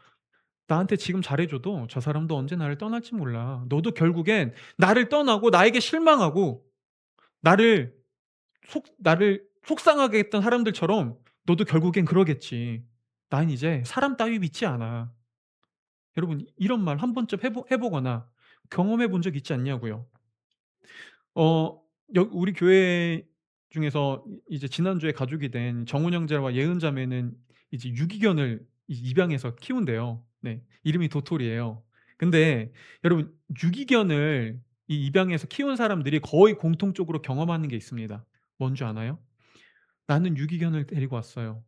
'나한테 지금 잘해 줘도 저 사람도 언제 나를 떠날지 몰라. 너도 결국엔 나를 떠나고 나에게 실망하고 나를 나를 속상하게 했던 사람들처럼 너도 결국엔 그러겠지. 난 이제 사람 따위 믿지 않아.' 여러분, 이런 말 한 번쯤 해 보거나 경험해 본 적 있지 않냐고요. 어 우리 교회 중에서 이제 지난주에 가족이 된 정훈 형제와 예은 자매는 이제 유기견을 입양해서 키운대요. 네. 이름이 도토리예요. 근데 여러분, 유기견을 입양해서 키운 사람들이 거의 공통적으로 경험하는 게 있습니다. 뭔 줄 아나요? 나는 유기견을 데리고 왔어요.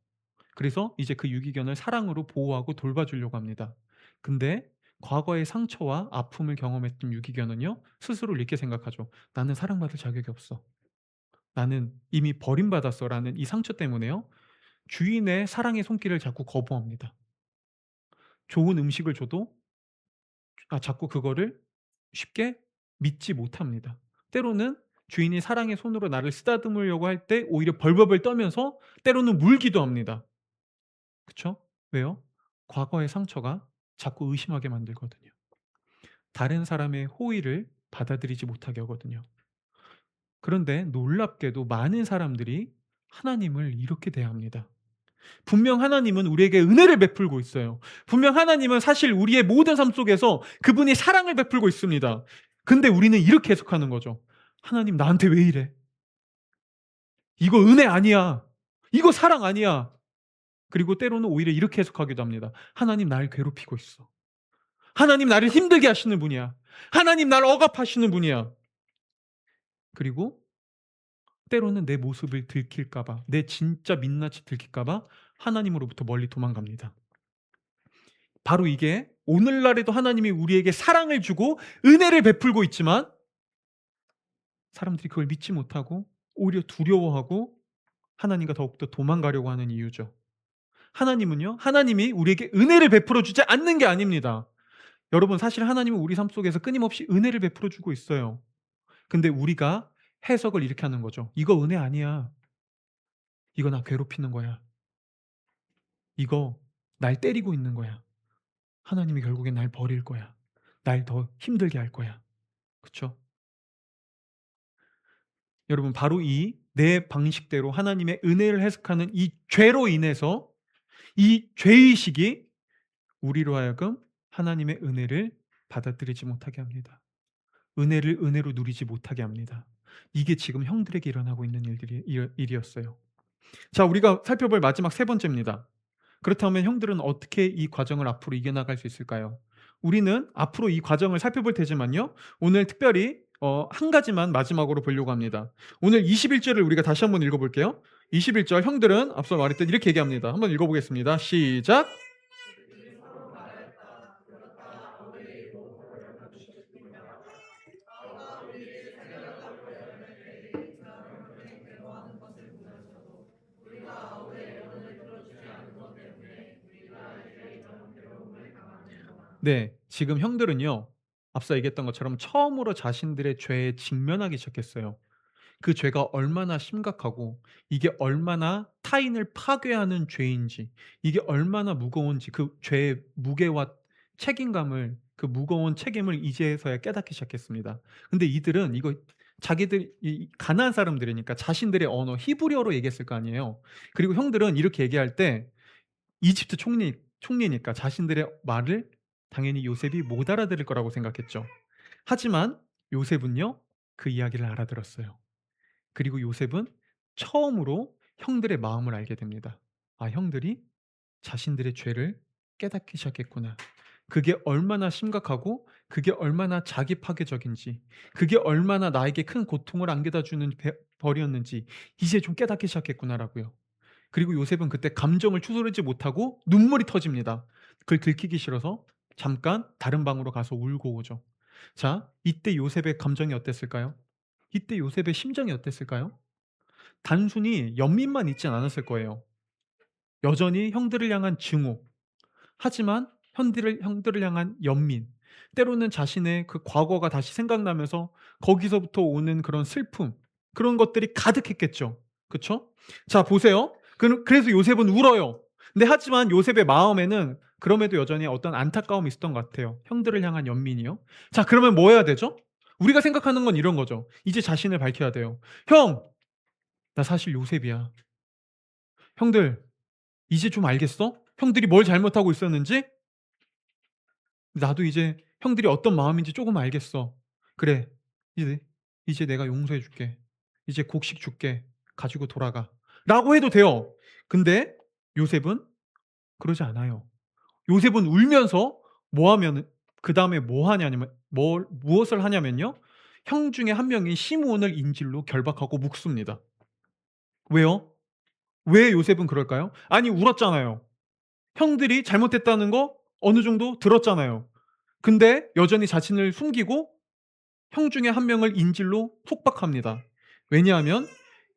그래서 이제 그 유기견을 사랑으로 보호하고 돌봐주려고 합니다. 근데 과거의 상처와 아픔을 경험했던 유기견은요, 스스로를 이렇게 생각하죠. '나는 사랑받을 자격이 없어. 나는 이미 버림받았어.'라는 이 상처 때문에요, 주인의 사랑의 손길을 자꾸 거부합니다. 좋은 음식을 줘도 자꾸 그거를 쉽게 믿지 못합니다. 때로는 주인이 사랑의 손으로 나를 쓰다듬으려고 할 때 오히려 벌벌벌 떨면서 때로는 물기도 합니다. 그쵸? 왜요? 과거의 상처가 자꾸 의심하게 만들거든요. 다른 사람의 호의를 받아들이지 못하게 하거든요. 그런데 놀랍게도 많은 사람들이 하나님을 이렇게 대합니다. 분명 하나님은 우리에게 은혜를 베풀고 있어요. 분명 하나님은 사실 우리의 모든 삶 속에서 그분이 사랑을 베풀고 있습니다. 근데 우리는 이렇게 해석하는 거죠. '하나님 나한테 왜 이래? 이거 은혜 아니야. 이거 사랑 아니야.' 그리고 때로는 오히려 이렇게 해석하기도 합니다. '하나님 날 괴롭히고 있어. 하나님 나를 힘들게 하시는 분이야. 하나님 나를 억압하시는 분이야.' 그리고 때로는 내 모습을 들킬까 봐, 내 진짜 민낯이 들킬까 봐 하나님으로부터 멀리 도망갑니다. 바로 이게 오늘날에도 하나님이 우리에게 사랑을 주고 은혜를 베풀고 있지만 사람들이 그걸 믿지 못하고 오히려 두려워하고 하나님과 더욱더 도망가려고 하는 이유죠. 하나님은요, 하나님이 우리에게 은혜를 베풀어 주지 않는 게 아닙니다. 여러분, 사실 하나님은 우리 삶 속에서 끊임없이 은혜를 베풀어 주고 있어요. 근데 우리가 해석을 이렇게 하는 거죠. '이거 은혜 아니야. 이거 나 괴롭히는 거야. 이거 날 때리고 있는 거야. 하나님이 결국엔 날 버릴 거야. 날 더 힘들게 할 거야.' 그쵸? 여러분, 바로 이 내 방식대로 하나님의 은혜를 해석하는 이 죄로 인해서 이 죄의식이 우리로 하여금 하나님의 은혜를 받아들이지 못하게 합니다. 은혜를 은혜로 누리지 못하게 합니다. 이게 지금 형들에게 일어나고 있는 일이었어요. 자, 우리가 살펴볼 마지막 세 번째입니다. 그렇다면 형들은 어떻게 이 과정을 앞으로 이겨나갈 수 있을까요? 우리는 앞으로 이 과정을 살펴볼 테지만요, 오늘 특별히 한 가지만 마지막으로 보려고 합니다. 오늘 21 절을 우리가 다시 한번 읽어 볼게요. 21절, 형들은 앞서 말했듯 이렇게 얘기합니다. 한번 읽어 보겠습니다. 시작. 네. 지금 형들은요, 앞서 얘기했던 것처럼 처음으로 자신들의 죄에 직면하기 시작했어요. 그 죄가 얼마나 심각하고 이게 얼마나 타인을 파괴하는 죄인지, 이게 얼마나 무거운지 그 죄의 무게와 책임감을, 그 무거운 책임을 이제서야 깨닫기 시작했습니다. 근데 이들은 이거 자기들 가나안 사람들이니까 자신들의 언어 히브리어로 얘기했을 거 아니에요. 그리고 형들은 이렇게 얘기할 때 이집트 총리니까 자신들의 말을 당연히 요셉이 못 알아들을 거라고 생각했죠. 하지만 요셉은요, 그 이야기를 알아들었어요. 그리고 요셉은 처음으로 형들의 마음을 알게 됩니다. '아, 형들이 자신들의 죄를 깨닫기 시작했구나. 그게 얼마나 심각하고 그게 얼마나 자기 파괴적인지, 그게 얼마나 나에게 큰 고통을 안겨다 주는 벌이었는지 이제 좀 깨닫기 시작했구나라고요. 그리고 요셉은 그때 감정을 추스르지 못하고 눈물이 터집니다. 그걸 들키기 싫어서 잠깐 다른 방으로 가서 울고 오죠. 자, 이때 요셉의 감정이 어땠을까요? 이때 요셉의 심정이 어땠을까요? 단순히 연민만 있진 않았을 거예요. 여전히 형들을 향한 증오, 하지만 형들을 향한 연민, 때로는 자신의 그 과거가 다시 생각나면서 거기서부터 오는 그런 슬픔, 그런 것들이 가득했겠죠. 그쵸? 자, 보세요. 그래서 요셉은 울어요. 근데 하지만 요셉의 마음에는 그럼에도 여전히 어떤 안타까움이 있었던 것 같아요. 형들을 향한 연민이요. 자, 그러면 뭐 해야 되죠? 우리가 생각하는 건 이런 거죠. 이제 자신을 밝혀야 돼요. 형, 나 사실 요셉이야. 형들, 이제 좀 알겠어? 형들이 뭘 잘못하고 있었는지? 나도 이제 형들이 어떤 마음인지 조금 알겠어. 그래. 이제 내가 용서해 줄게. 이제 곡식 줄게. 가지고 돌아가. 라고 해도 돼요. 근데 요셉은 그러지 않아요. 요셉은 울면서 뭐 하면은 그다음에 뭐 하냐면 무엇을 하냐면요. 형 중에 한 명인 시므온을 인질로 결박하고 묶습니다. 왜요? 왜 요셉은 그럴까요? 아니 울었잖아요. 형들이 잘못했다는 거 어느 정도 들었잖아요. 근데 여전히 자신을 숨기고 형 중에 한 명을 인질로 속박합니다. 왜냐하면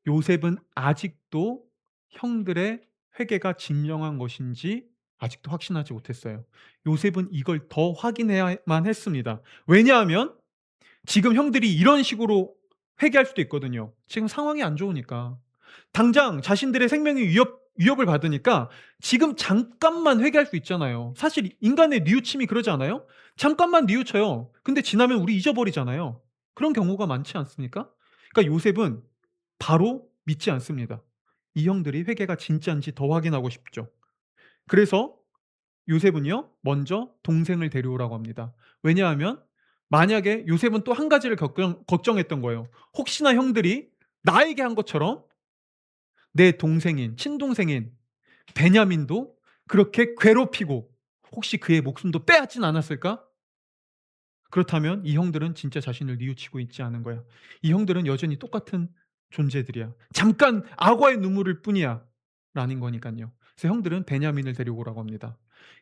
요셉은 아직도 형들의 회개가 진정한 것인지 아직도 확신하지 못했어요. 요셉은 이걸 더 확인해야만 했습니다. 왜냐하면 지금 형들이 이런 식으로 회개할 수도 있거든요. 지금 상황이 안 좋으니까. 당장 자신들의 생명이 위협을 받으니까 지금 잠깐만 회개할 수 있잖아요. 사실 인간의 뉘우침이 그러지 않아요? 잠깐만 뉘우쳐요. 근데 지나면 우리 잊어버리잖아요. 그런 경우가 많지 않습니까? 그러니까 요셉은 바로 믿지 않습니다. 이 형들이 회개가 진짜인지 더 확인하고 싶죠. 그래서 요셉은요, 먼저 동생을 데려오라고 합니다. 왜냐하면 만약에 요셉은 또 한 가지를 걱정했던 거예요. 혹시나 형들이 나에게 한 것처럼 내 동생인, 친동생인 베냐민도 그렇게 괴롭히고 혹시 그의 목숨도 빼앗진 않았을까? 그렇다면 이 형들은 진짜 자신을 뉘우치고 있지 않은 거야. 이 형들은 여전히 똑같은 존재들이야. 잠깐 악어의 눈물일 뿐이야. 라는 거니까요. 그래서 형들은 베냐민을 데리고 오라고 합니다.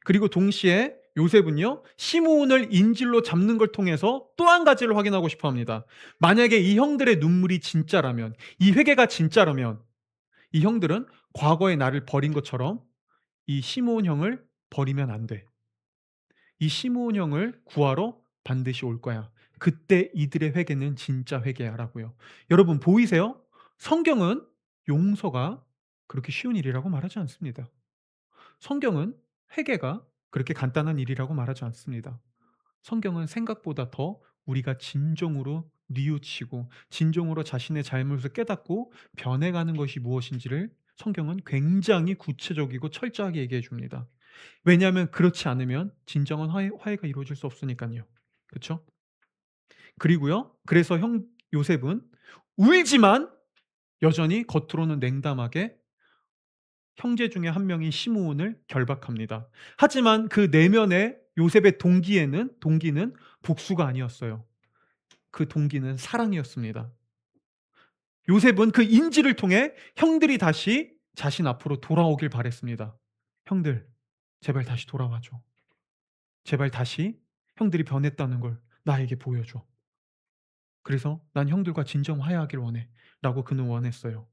그리고 동시에 요셉은요, 시므온을 인질로 잡는 걸 통해서 또 한 가지를 확인하고 싶어 합니다. 만약에 이 형들의 눈물이 진짜라면, 이 회개가 진짜라면, 이 형들은 과거에 나를 버린 것처럼 이 시므온 형을 버리면 안 돼. 이 시므온 형을 구하러 반드시 올 거야. 그때 이들의 회개는 진짜 회개야라고요. 여러분 보이세요? 성경은 용서가 그렇게 쉬운 일이라고 말하지 않습니다. 성경은 회개가 그렇게 간단한 일이라고 말하지 않습니다. 성경은 생각보다 더 우리가 진정으로 뉘우치고 진정으로 자신의 잘못을 깨닫고 변해가는 것이 무엇인지를 성경은 굉장히 구체적이고 철저하게 얘기해 줍니다. 왜냐하면 그렇지 않으면 진정한 화해가 이루어질 수 없으니까요. 그렇죠? 그리고요. 그래서 요셉은 울지만 여전히 겉으로는 냉담하게 형제 중에 한 명인 시므온을 결박합니다. 하지만 그 내면의 요셉의 동기는 복수가 아니었어요. 그 동기는 사랑이었습니다. 요셉은 그 인지를 통해 형들이 다시 자신 앞으로 돌아오길 바랬습니다. 형들, 제발 다시 돌아와 줘. 제발 다시 형들이 변했다는 걸 나에게 보여줘. 그래서 난 형들과 진정 화해하길 원해. 라고 그는 원했어요.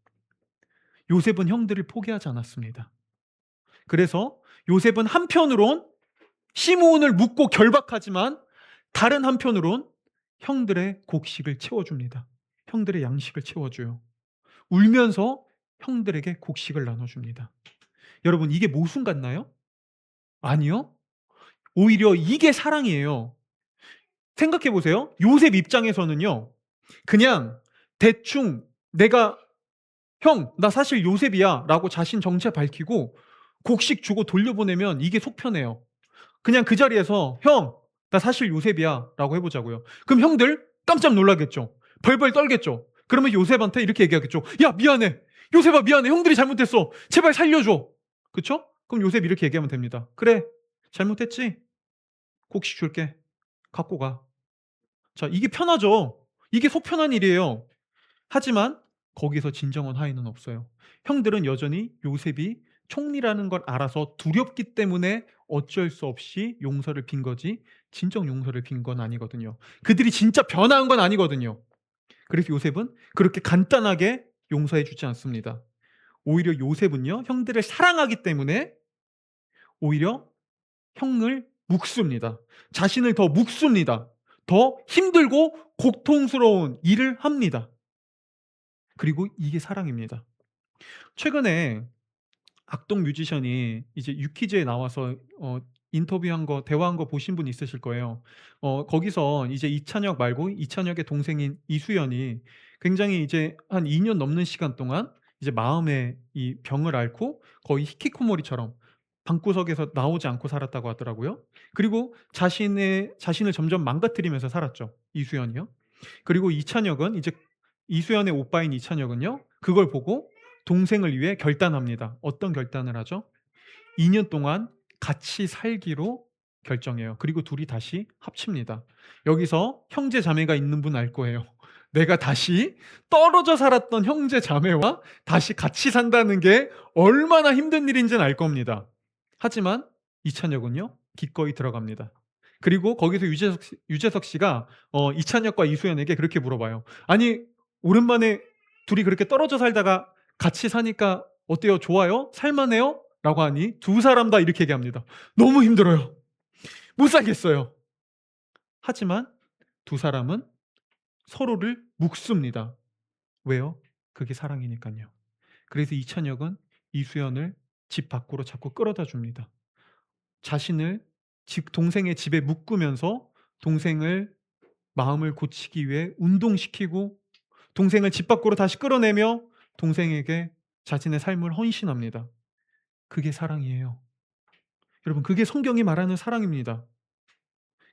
요셉은 형들을 포기하지 않았습니다. 그래서 요셉은 한편으론 시므온을 묶고 결박하지만 다른 한편으론 형들의 곡식을 채워줍니다. 형들의 양식을 채워줘요. 울면서 형들에게 곡식을 나눠줍니다. 여러분 이게 모순 같나요? 아니요. 오히려 이게 사랑이에요. 생각해 보세요. 요셉 입장에서는요. 그냥 대충 내가 "형, 나 사실 요셉이야." 라고 자신 정체 밝히고 곡식 주고 돌려보내면 이게 속 편해요. 그냥 그 자리에서 "형, 나 사실 요셉이야." 라고 해 보자고요. 그럼 형들 깜짝 놀라겠죠. 벌벌 떨겠죠. 그러면 요셉한테 이렇게 얘기하겠죠. "야, 미안해. 요셉아, 미안해. 형들이 잘못했어. 제발 살려줘." 그쵸? 그럼 요셉이 이렇게 얘기하면 됩니다. "그래. 잘못했지? "곡식 줄게. 갖고 가." 자, 이게 편하죠. 이게 속 편한 일이에요. 하지만 거기서 진정한 화해는 없어요. 형들은 여전히 요셉이 총리라는 걸 알아서 두렵기 때문에 어쩔 수 없이 용서를 빈 거지, 진정 용서를 빈 건 아니거든요. 그들이 진짜 변한 건 아니거든요. 그래서 요셉은 그렇게 간단하게 용서해 주지 않습니다. 오히려 요셉은요, 형들을 사랑하기 때문에 오히려 형을 묵습니다. 자신을 더 묵습니다. 더 힘들고 고통스러운 일을 합니다. 그리고 이게 사랑입니다. 최근에 악동 뮤지션이 이제 유퀴즈에 나와서 인터뷰한 거, 대화한 거 보신 분 있으실 거예요. 거기서 이제 이찬혁 말고 이찬혁의 동생인 이수연이 굉장히 이제 한 2년 넘는 시간 동안 이제 마음의 이 병을 앓고 거의 히키코모리처럼 방구석에서 나오지 않고 살았다고 하더라고요. 그리고 자신을 점점 망가뜨리면서 살았죠, 이수연이요. 그리고 이찬혁은 이제 이수연의 오빠인 이찬혁은요, 그걸 보고 동생을 위해 결단합니다. 어떤 결단을 하죠? 2년 동안 같이 살기로 결정해요. 그리고 둘이 다시 합칩니다. 여기서 형제 자매가 있는 분 알 거예요. 내가 다시 떨어져 살았던 형제 자매와 다시 같이 산다는 게 얼마나 힘든 일인지는 알 겁니다. 하지만 이찬혁은요, 기꺼이 들어갑니다. 그리고 거기서 유재석 씨가 이찬혁과 이수연에게 그렇게 물어봐요. "아니, 오랜만에 둘이 그렇게 떨어져 살다가 같이 사니까 어때요? 좋아요? 살만해요?" 라고 하니 두 사람 다 이렇게 얘기합니다. "너무 힘들어요. 못 살겠어요." 하지만 두 사람은 서로를 묵습니다. 왜요? 그게 사랑이니깐요. 그래서 이찬혁은 이수연을 집 밖으로 자꾸 끌어다 줍니다. 자신을 동생의 집에 묶으면서 동생을 마음을 고치기 위해 운동시키고 동생을 집 밖으로 다시 끌어내며 동생에게 자신의 삶을 헌신합니다. 그게 사랑이에요. 여러분, 그게 성경이 말하는 사랑입니다.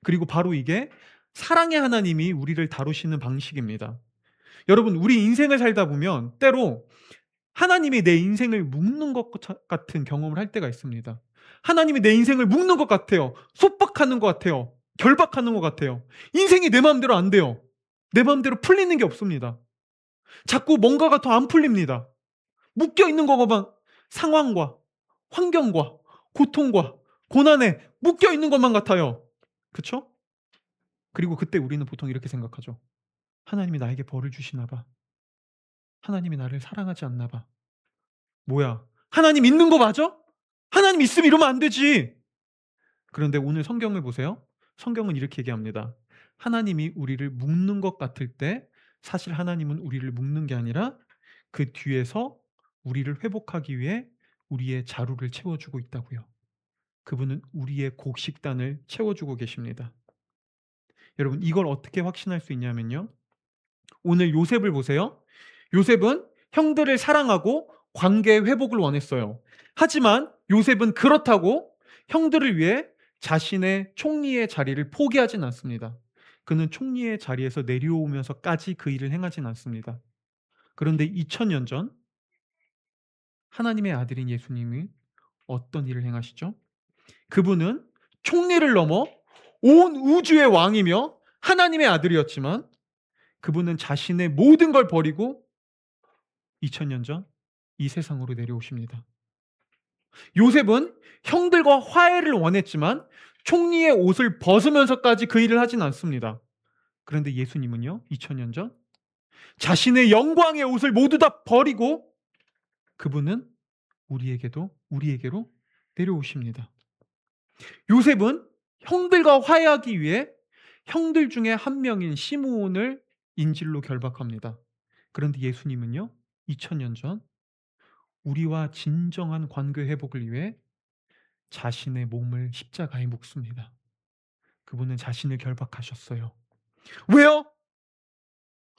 그리고 바로 이게 사랑의 하나님이 우리를 다루시는 방식입니다. 여러분, 우리 인생을 살다 보면 때로 하나님이 내 인생을 묶는 것 같은 경험을 할 때가 있습니다. 하나님이 내 인생을 묶는 것 같아요. 속박하는 것 같아요. 결박하는 것 같아요. 인생이 내 마음대로 안 돼요. 내 마음대로 풀리는 게 없습니다. 자꾸 뭔가가 더 안 풀립니다. 묶여 있는 것만, 상황과 환경과 고통과 고난에 묶여 있는 것만 같아요. 그쵸? 그리고 그때 우리는 보통 이렇게 생각하죠. '하나님이 나에게 벌을 주시나 봐. 하나님이 나를 사랑하지 않나 봐. 뭐야, 하나님 있는 거 맞아? 하나님 있으면 이러면 안 되지.' 그런데 오늘 성경을 보세요. 성경은 이렇게 얘기합니다. 하나님이 우리를 묶는 것 같을 때 사실 하나님은 우리를 묶는 게 아니라 그 뒤에서 우리를 회복하기 위해 우리의 자루를 채워주고 있다고요. 그분은 우리의 곡식단을 채워주고 계십니다. 여러분, 이걸 어떻게 확신할 수 있냐면요, 오늘 요셉을 보세요. 요셉은 형들을 사랑하고 관계 회복을 원했어요. 하지만 요셉은 그렇다고 형들을 위해 자신의 총리의 자리를 포기하진 않습니다. 그는 총리의 자리에서 내려오면서까지 그 일을 행하진 않습니다. 그런데 2000년 전 하나님의 아들인 예수님이 어떤 일을 행하시죠? 그분은 총리를 넘어 온 우주의 왕이며 하나님의 아들이었지만 그분은 자신의 모든 걸 버리고 2000년 전 이 세상으로 내려오십니다. 요셉은 형들과 화해를 원했지만 총리의 옷을 벗으면서까지 그 일을 하진 않습니다. 그런데 예수님은요, 2000년 전 자신의 영광의 옷을 모두 다 버리고 그분은 우리에게로 내려오십니다. 요셉은 형들과 화해하기 위해 형들 중에 한 명인 시므온을 인질로 결박합니다. 그런데 예수님은요, 2000년 전 우리와 진정한 관계 회복을 위해 자신의 몸을 십자가에 묻습니다. 그분은 자신을 결박하셨어요. 왜요?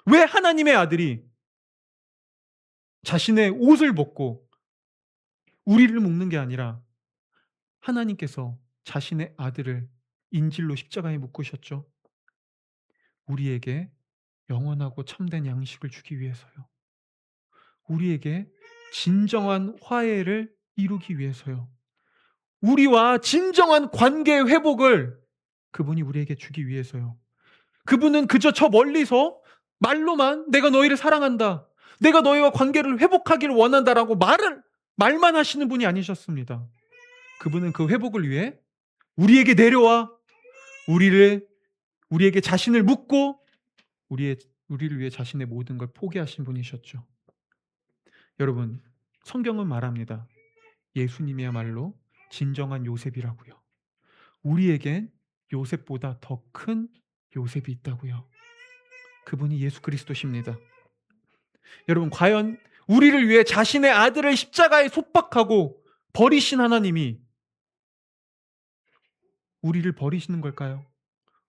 왜 하나님의 아들이 자신의 옷을 벗고 우리를 묶는 게 아니라 하나님께서 자신의 아들을 인질로 십자가에 묶으셨죠? 우리에게 영원하고 참된 양식을 주기 위해서요. 우리에게 진정한 화해를 이루기 위해서요. 우리와 진정한 관계 회복을 그분이 우리에게 주기 위해서요. 그분은 그저 저 멀리서 말로만 "내가 너희를 사랑한다. 내가 너희와 관계를 회복하기를 원한다."라고 말만 하시는 분이 아니셨습니다. 그분은 그 회복을 위해 우리에게 내려와 우리를 우리에게 자신을 묻고 우리를 위해 자신의 모든 걸 포기하신 분이셨죠. 여러분, 성경은 말합니다. 예수님이야말로 진정한 요셉이라고요. 우리에겐 요셉보다 더 큰 요셉이 있다고요. 그분이 예수 그리스도십니다. 여러분, 과연 우리를 위해 자신의 아들을 십자가에 속박하고 버리신 하나님이 우리를 버리시는 걸까요?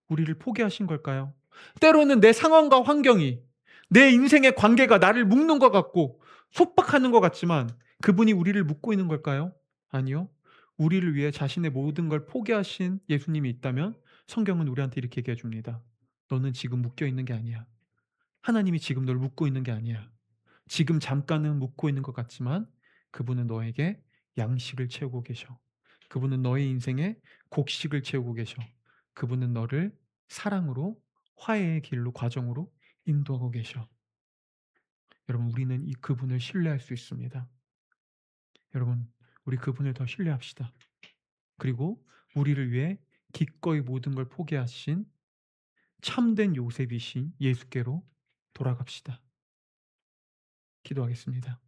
우리를 포기하신 걸까요? 때로는 내 상황과 환경이, 내 인생의 관계가 나를 묶는 것 같고 속박하는 것 같지만 그분이 우리를 묶고 있는 걸까요? 아니요. 우리를 위해 자신의 모든 걸 포기하신 예수님이 있다면 성경은 우리한테 이렇게 얘기해 줍니다. 너는 지금 묶여 있는 게 아니야. 하나님이 지금 널 묶고 있는 게 아니야. 지금 잠깐은 묶고 있는 것 같지만 그분은 너에게 양식을 채우고 계셔. 그분은 너의 인생에 곡식을 채우고 계셔. 그분은 너를 사랑으로, 화해의 길로, 과정으로 인도하고 계셔. 여러분, 우리는 이 그분을 신뢰할 수 있습니다. 여러분, 우리 그분을 더 신뢰합시다. 그리고 우리를 위해 기꺼이 모든 걸 포기하신 참된 요셉이신 예수께로 돌아갑시다. 기도하겠습니다.